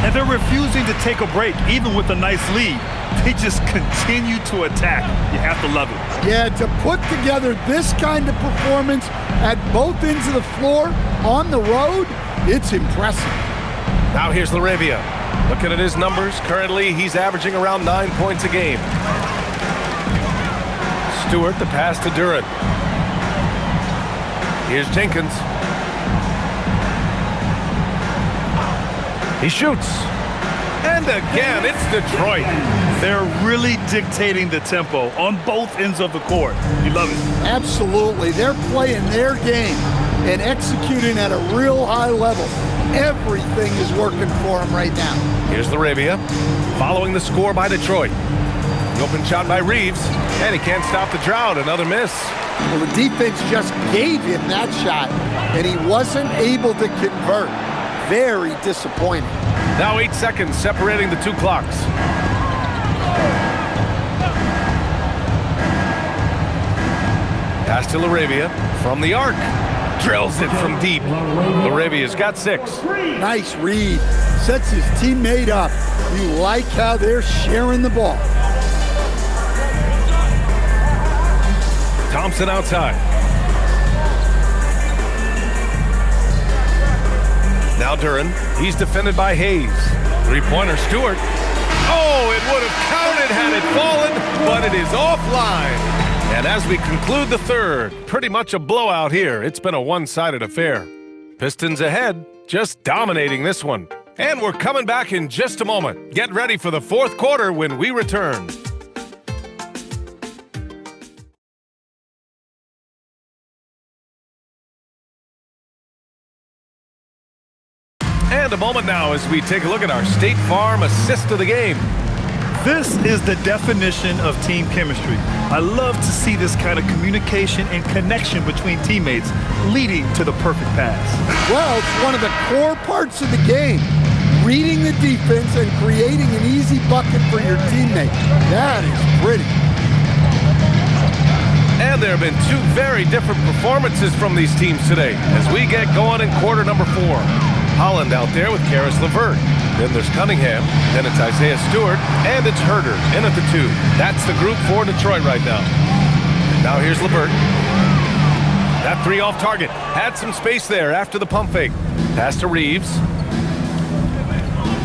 Speaker 1: And they're refusing to take a break, even with a nice lead. They just continue to attack. You have to love it.
Speaker 3: Yeah, to put together this kind of performance at both ends of the floor on the road, it's impressive.
Speaker 2: Now here's LaRavia. Looking at his numbers, currently he's averaging around 9 points a game. Stewart, the pass to Duren. Here's Jenkins. He shoots. And again, it's Detroit.
Speaker 1: They're really dictating the tempo on both ends of the court. You love it.
Speaker 3: Absolutely. They're playing their game and executing at a real high level. Everything is working for them right now.
Speaker 2: Here's LaRavia, following the score by Detroit. The open shot by Reeves, and he can't stop the drought. Another miss.
Speaker 3: Well, the defense just gave him that shot, and he wasn't able to convert. Very disappointing.
Speaker 2: Now 8 seconds separating the 2 clocks. Pass to LaRavia from the arc. Drills it from deep. LaRavia's got 6.
Speaker 3: Nice read. Sets his teammate up. You like how they're sharing the ball.
Speaker 2: Thompson outside. Now Duran. He's defended by Hayes. Three-pointer Stewart. Oh, it would have counted had it fallen, but it is offline. And as we conclude the third, pretty much a blowout here. It's been a one-sided affair. Pistons ahead, just dominating this one. And we're coming back in just a moment. Get ready for the fourth quarter when we return. And a moment now as we take a look at our State Farm assist of the game.
Speaker 1: This is the definition of team chemistry. I love to see this kind of communication and connection between teammates leading to the perfect pass.
Speaker 3: Well, it's one of the core parts of the game. Reading the defense and creating an easy bucket for your teammate. That is pretty.
Speaker 2: And there have been two very different performances from these teams today as we get going in quarter number 4. Holland out there with Karis LeVert. Then there's Cunningham. Then it's Isaiah Stewart. And it's Herter in at the 2. That's the group for Detroit right now. Now here's LeVert. That 3 off target. Had some space there after the pump fake. Pass to Reeves.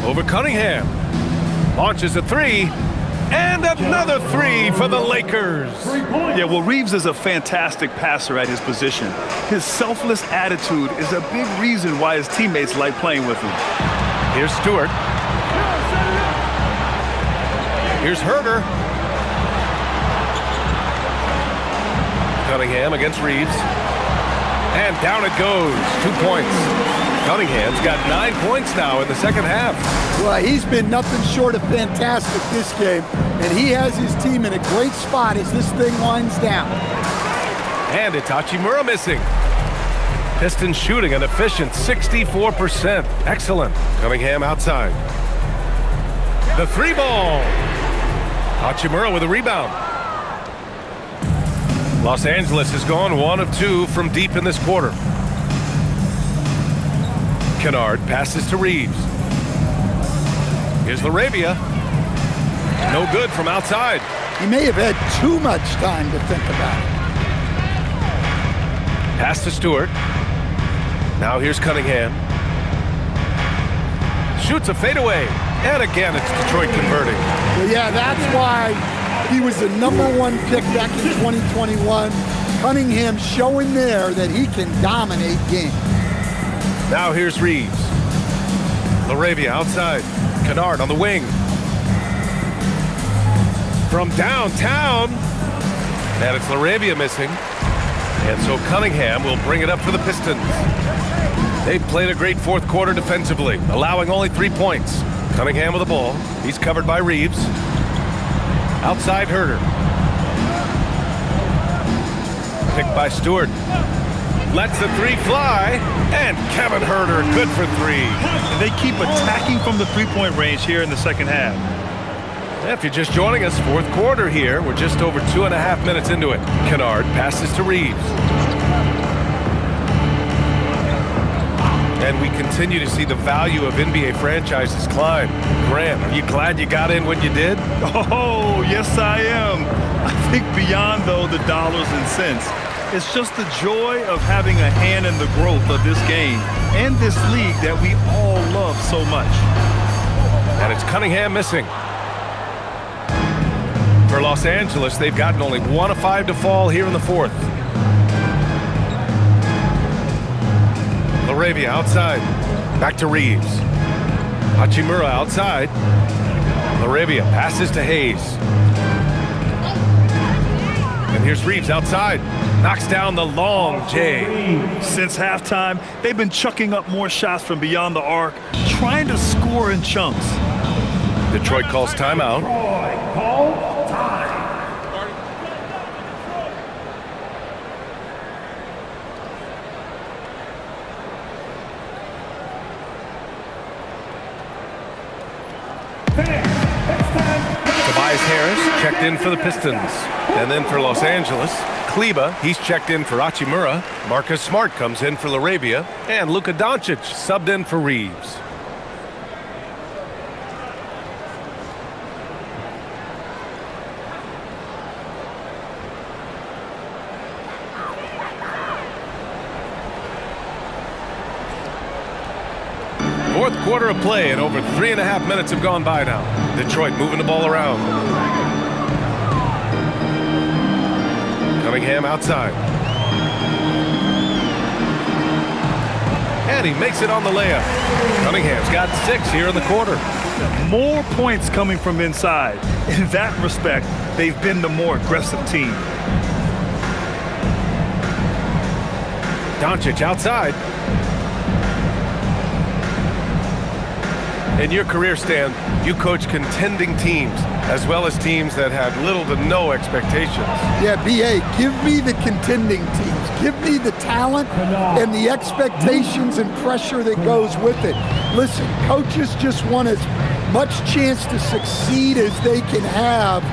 Speaker 2: Over Cunningham. Launches a 3. And another 3 for the Lakers.
Speaker 1: Yeah, well, Reeves is a fantastic passer at his position. His selfless attitude is a big reason why his teammates like playing with him.
Speaker 2: Here's Stewart. Here's Herter. Cunningham against Reeves. And down it goes. 2 points. Cunningham's got 9 points now in the second half.
Speaker 3: Well, he's been nothing short of fantastic this game, and he has his team in a great spot as this thing winds down.
Speaker 2: And it's Hachimura missing. Pistons shooting an efficient 64%. Excellent. Cunningham outside. The 3 ball. Hachimura with a rebound. Los Angeles has gone 1 of 2 from deep in this quarter. Kennard passes to Reeves. Here's LaRavia. No good from outside.
Speaker 3: He may have had too much time to think about it.
Speaker 2: Pass to Stewart. Now here's Cunningham. Shoots a fadeaway. And again, it's Detroit converting.
Speaker 3: Well, yeah, that's why he was the #1 pick back in 2021. Cunningham showing there that he can dominate games.
Speaker 2: Now here's Reeves. LaRavia outside. Kennard on the wing. From downtown. And it's LaRavia missing. And so Cunningham will bring it up for the Pistons. They've played a great fourth quarter defensively, allowing only 3 points. Cunningham with the ball. He's covered by Reeves. Outside Herter. Picked by Stewart. Lets the 3 fly. And Kevin Herter, good for 3.
Speaker 1: They keep attacking from the three-point range here in the second half.
Speaker 2: If you're just joining us, fourth quarter here. We're just over 2.5 minutes into it. Kennard passes to Reeves. And we continue to see the value of NBA franchises climb. Grant, are you glad you got in when you did?
Speaker 1: Oh, yes, I am. I think beyond, though, the dollars and cents, it's just the joy of having a hand in the growth of this game and this league that we all love so much.
Speaker 2: And it's Cunningham missing. For Los Angeles, they've gotten only 1 of 5 to fall here in the fourth. LaRavia outside. Back to Reeves. Hachimura outside. LaRavia passes to Hayes. And here's Reeves outside. Knocks down the long J.
Speaker 1: Since halftime, they've been chucking up more shots from beyond the arc, trying to score in chunks.
Speaker 2: Detroit calls timeout. Tobias Harris checked in for the Pistons. And then for Los Angeles, Kleba, he's checked in for Hachimura. Marcus Smart comes in for LaRavia. And Luka Doncic subbed in for Reeves. Fourth quarter of play, and over 3.5 minutes have gone by now. Detroit moving the ball around. Cunningham outside. And he makes it on the layup. Cunningham's got 6 here in the quarter.
Speaker 1: More points coming from inside. In that respect, they've been the more aggressive team.
Speaker 2: Doncic outside. In your career, Stan, you coach contending teams as well as teams that had little to no expectations.
Speaker 3: Yeah, B.A., give me the contending teams. Give me the talent and the expectations and pressure that goes with it. Listen, coaches just want as much chance to succeed as they can have.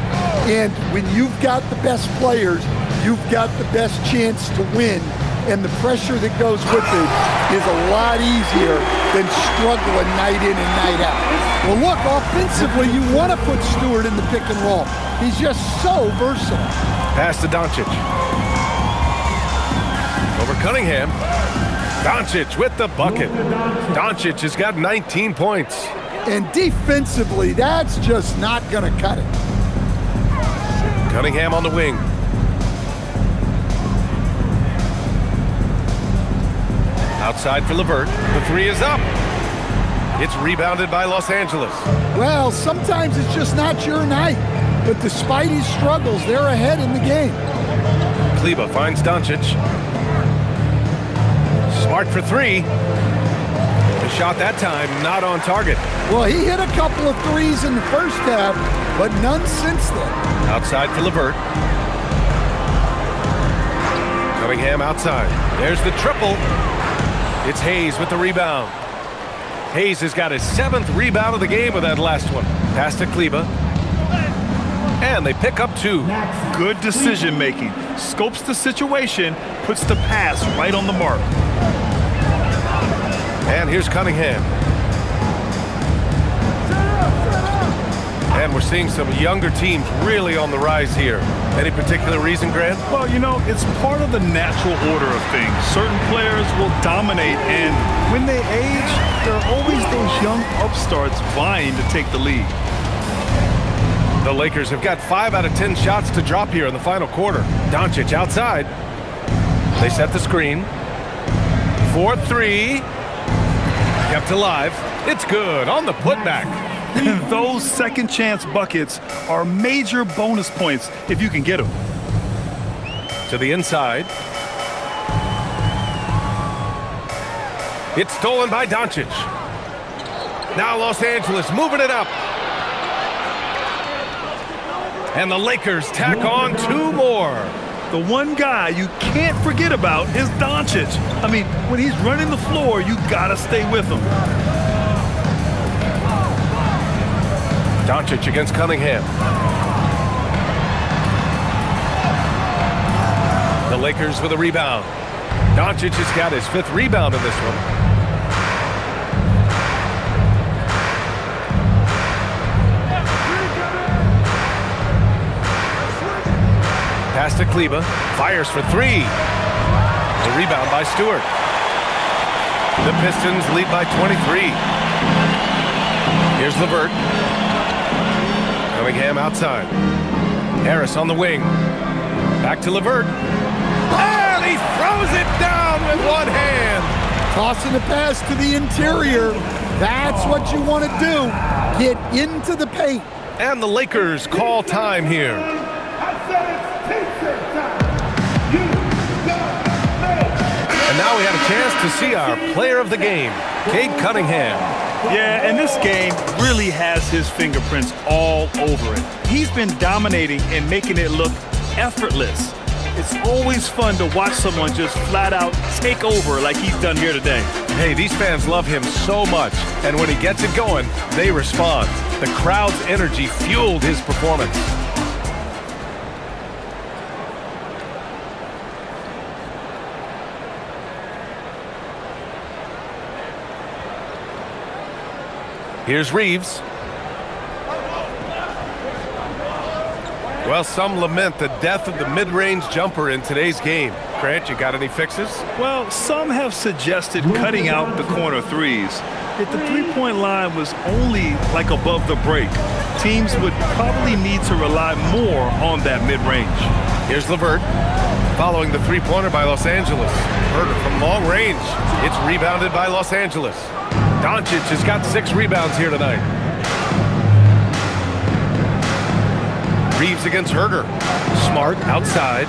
Speaker 3: And when you've got the best players, you've got the best chance to win. And the pressure that goes with it is a lot easier than struggling night in and night out. Well, look, offensively, you want to put Stewart in the pick and roll. He's just so versatile.
Speaker 2: Pass to Doncic. Over Cunningham. Doncic with the bucket. Doncic has got 19 points.
Speaker 3: And defensively, that's just not going to cut it.
Speaker 2: Cunningham on the wing. Outside for LeVert. The 3 is up. It's rebounded by Los Angeles.
Speaker 3: Well, sometimes it's just not your night. But despite his struggles, they're ahead in the game.
Speaker 2: Kleber finds Doncic. Smart for 3. The shot that time not on target.
Speaker 3: Well, he hit a couple of threes in the first half, but none since then.
Speaker 2: Outside for LeVert. Cunningham outside. There's the triple. It's Hayes with the rebound. Hayes has got his 7th rebound of the game with that last one. Pass to Kleber. And they pick up 2.
Speaker 1: Good decision making. Scopes the situation, puts the pass right on the mark.
Speaker 2: And here's Cunningham. And we're seeing some younger teams really on the rise here. Any particular reason, Grant?
Speaker 1: Well, you know, it's part of the natural order of things. Certain players will dominate, and when they age, there are always those young upstarts vying to take the lead.
Speaker 2: The Lakers have got 5 out of 10 shots to drop here in the final quarter. Doncic outside. They set the screen. 4-3. Kept alive. It's good on the putback.
Speaker 1: Those second chance buckets are major bonus points if you can get them.
Speaker 2: To the inside. It's stolen by Doncic. Now Los Angeles moving it up. And the Lakers tack on 2 more.
Speaker 1: The one guy you can't forget about is Doncic. I mean, when he's running the floor, you gotta stay with him.
Speaker 2: Doncic against Cunningham. The Lakers with a rebound. Doncic has got his 5th rebound in this one. Pass to Kleber. Fires for 3. The rebound by Stewart. The Pistons lead by 23. Here's LeVert. Cunningham outside. Harris on the wing. Back to LeVert. And he throws it down with one hand.
Speaker 3: Tossing the pass to the interior. That's what you want to do. Get into the paint.
Speaker 2: And the Lakers call time here. And now we have a chance to see our player of the game, Cade Cunningham.
Speaker 1: Yeah, and this game really has his fingerprints all over it. He's been dominating and making it look effortless. It's always fun to watch someone just flat out take over like he's done here today.
Speaker 2: Hey, these fans love him so much, and when he gets it going, they respond. The crowd's energy fueled his performance. Here's Reeves. Well, some lament the death of the mid-range jumper in today's game. Grant, you got any fixes?
Speaker 1: Well, some have suggested cutting out the corner threes. If the three-point line was only like above the break, teams would probably need to rely more on that mid-range.
Speaker 2: Here's LeVert, following the three-pointer by Los Angeles. Herder from long range. It's rebounded by Los Angeles. Doncic has got 6 rebounds here tonight. Reeves against Herder. Smart outside.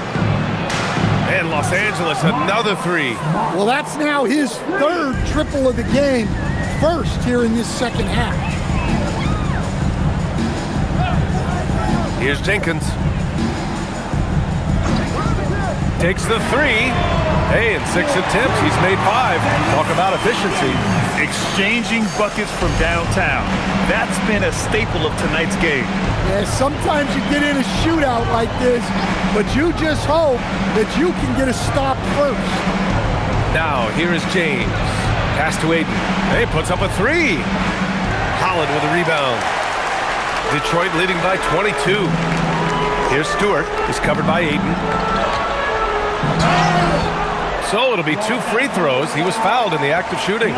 Speaker 2: And Los Angeles, another 3.
Speaker 3: Well, that's now his 3rd triple of the game, first here in this second half.
Speaker 2: Here's Jenkins. Takes the 3. Hey, in 6 attempts, he's made 5. Talk about efficiency.
Speaker 1: Exchanging buckets from downtown. That's been a staple of tonight's game.
Speaker 3: Yeah, sometimes you get in a shootout like this, but you just hope that you can get a stop first.
Speaker 2: Now, here is James. Pass to Aiden. Hey, puts up a 3. Holland with a rebound. Detroit leading by 22. Here's Stewart. He's covered by Aiden. So it'll be 2 free throws. He was fouled in the act of shooting.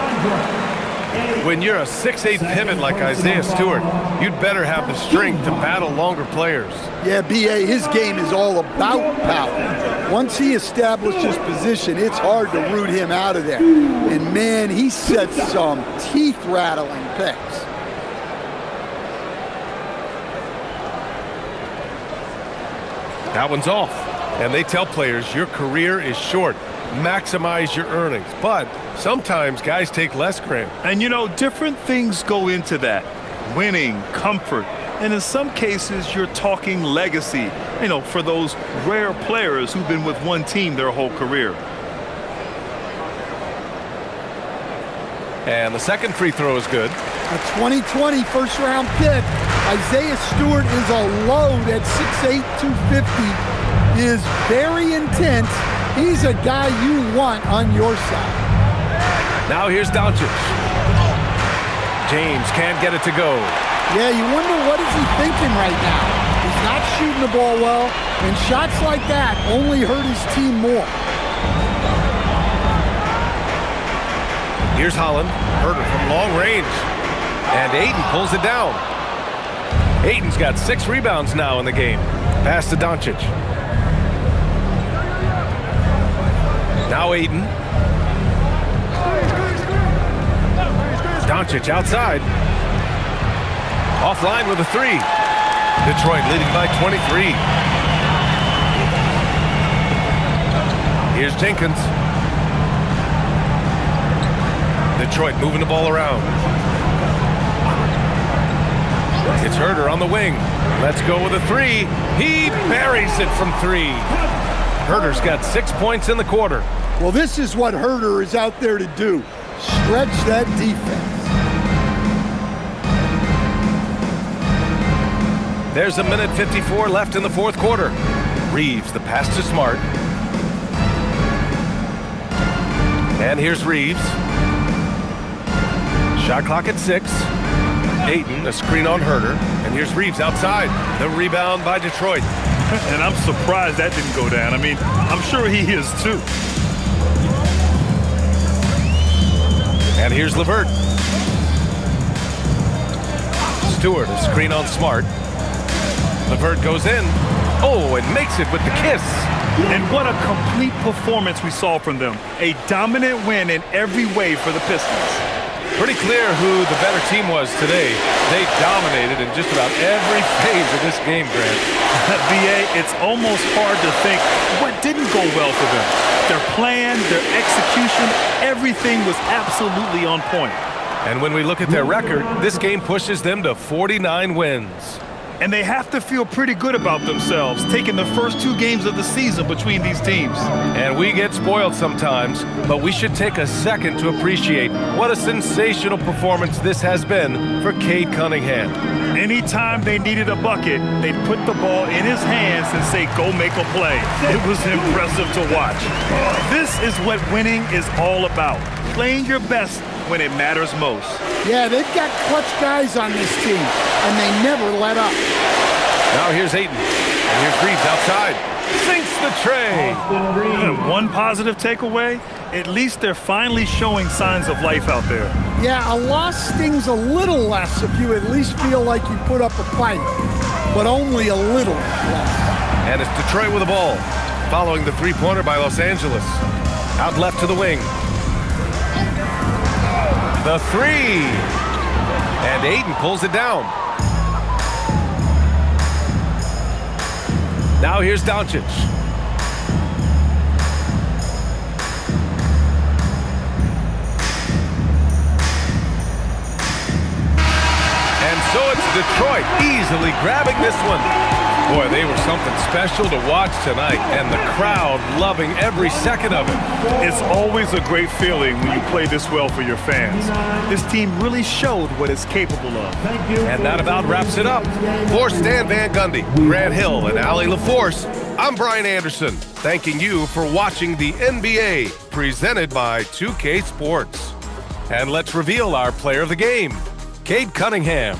Speaker 2: When you're a 6'8" pivot like Isaiah Stewart, you'd better have the strength to battle longer players.
Speaker 3: Yeah, B.A., his game is all about power. Once he establishes position, it's hard to root him out of there. And, man, he sets some teeth-rattling picks.
Speaker 2: That one's off. And they tell players your career is short. Maximize your earnings. But sometimes guys take less, Grant.
Speaker 1: And, you know, different things go into that. Winning, comfort, and in some cases, you're talking legacy, you know, for those rare players who've been with one team their whole career.
Speaker 2: And the second free throw is good.
Speaker 3: A 2020 first-round pick. Isaiah Stewart is a load at 6'8", 250. He is very intense. He's a guy you want on your side.
Speaker 2: Now here's Doncic. James can't get it to go.
Speaker 3: Yeah, you wonder what is he thinking right now. He's not shooting the ball well, and shots like that only hurt his team more.
Speaker 2: Here's Holland. Herder from long range. And Aiden pulls it down. Aiden's got 6 rebounds now in the game. Pass to Doncic. Now Aiden. Doncic outside. Offline with a 3. Detroit leading by 23. Here's Jenkins. Detroit moving the ball around. It's Herder on the wing. Let's go with a 3. He buries it from 3. Herder's got 6 points in the quarter.
Speaker 3: Well, this is what Herder is out there to do. Stretch that defense.
Speaker 2: There's a minute 54 left in the fourth quarter. Reeves, the pass to Smart. And here's Reeves. Shot clock at 6. Aiden, a screen on Herder. And here's Reeves outside. The rebound by Detroit.
Speaker 1: And I'm surprised that didn't go down. I mean, I'm sure he is too.
Speaker 2: And here's LeVert. Stewart, a screen on Smart. LeVert goes in. Oh, and makes it with the kiss.
Speaker 1: And what a complete performance we saw from them. A dominant win in every way for the Pistons.
Speaker 2: Pretty clear who the better team was today. They dominated in just about every phase of this game, Grant.
Speaker 1: BA, it's almost hard to think what didn't go well for them. Their plan, their execution, everything was absolutely on point.
Speaker 2: And when we look at their record, this game pushes them to 49 wins.
Speaker 1: And they have to feel pretty good about themselves, taking the first 2 games of the season between these teams.
Speaker 2: And we get spoiled sometimes, but we should take a second to appreciate what a sensational performance this has been for Cade Cunningham.
Speaker 1: Anytime they needed a bucket, they'd put the ball in his hands and say, go make a play. It was impressive to watch. This is what winning is all about, playing your best when it matters most.
Speaker 3: Yeah, they've got clutch guys on this team, and they never let up.
Speaker 2: Now here's Aiden. And here's Reeves outside. Sinks the tray.
Speaker 1: And one positive takeaway, at least they're finally showing signs of life out there.
Speaker 3: Yeah, a loss stings a little less if you at least feel like you put up a fight, but only a little less.
Speaker 2: And it's Detroit with the ball, following the three-pointer by Los Angeles. Out left to the wing. The three. And Ayton pulls it down. Now here's Doncic. And so it's Detroit easily grabbing this one. Boy, they were something special to watch tonight, and the crowd loving every second of it.
Speaker 1: It's always a great feeling when you play this well for your fans. This team really showed what it's capable of.
Speaker 2: And that about wraps it up. For Stan Van Gundy, Grant Hill, and Allie LaForce, I'm Brian Anderson, thanking you for watching the NBA, presented by 2K Sports. And let's reveal our player of the game, Cade Cunningham.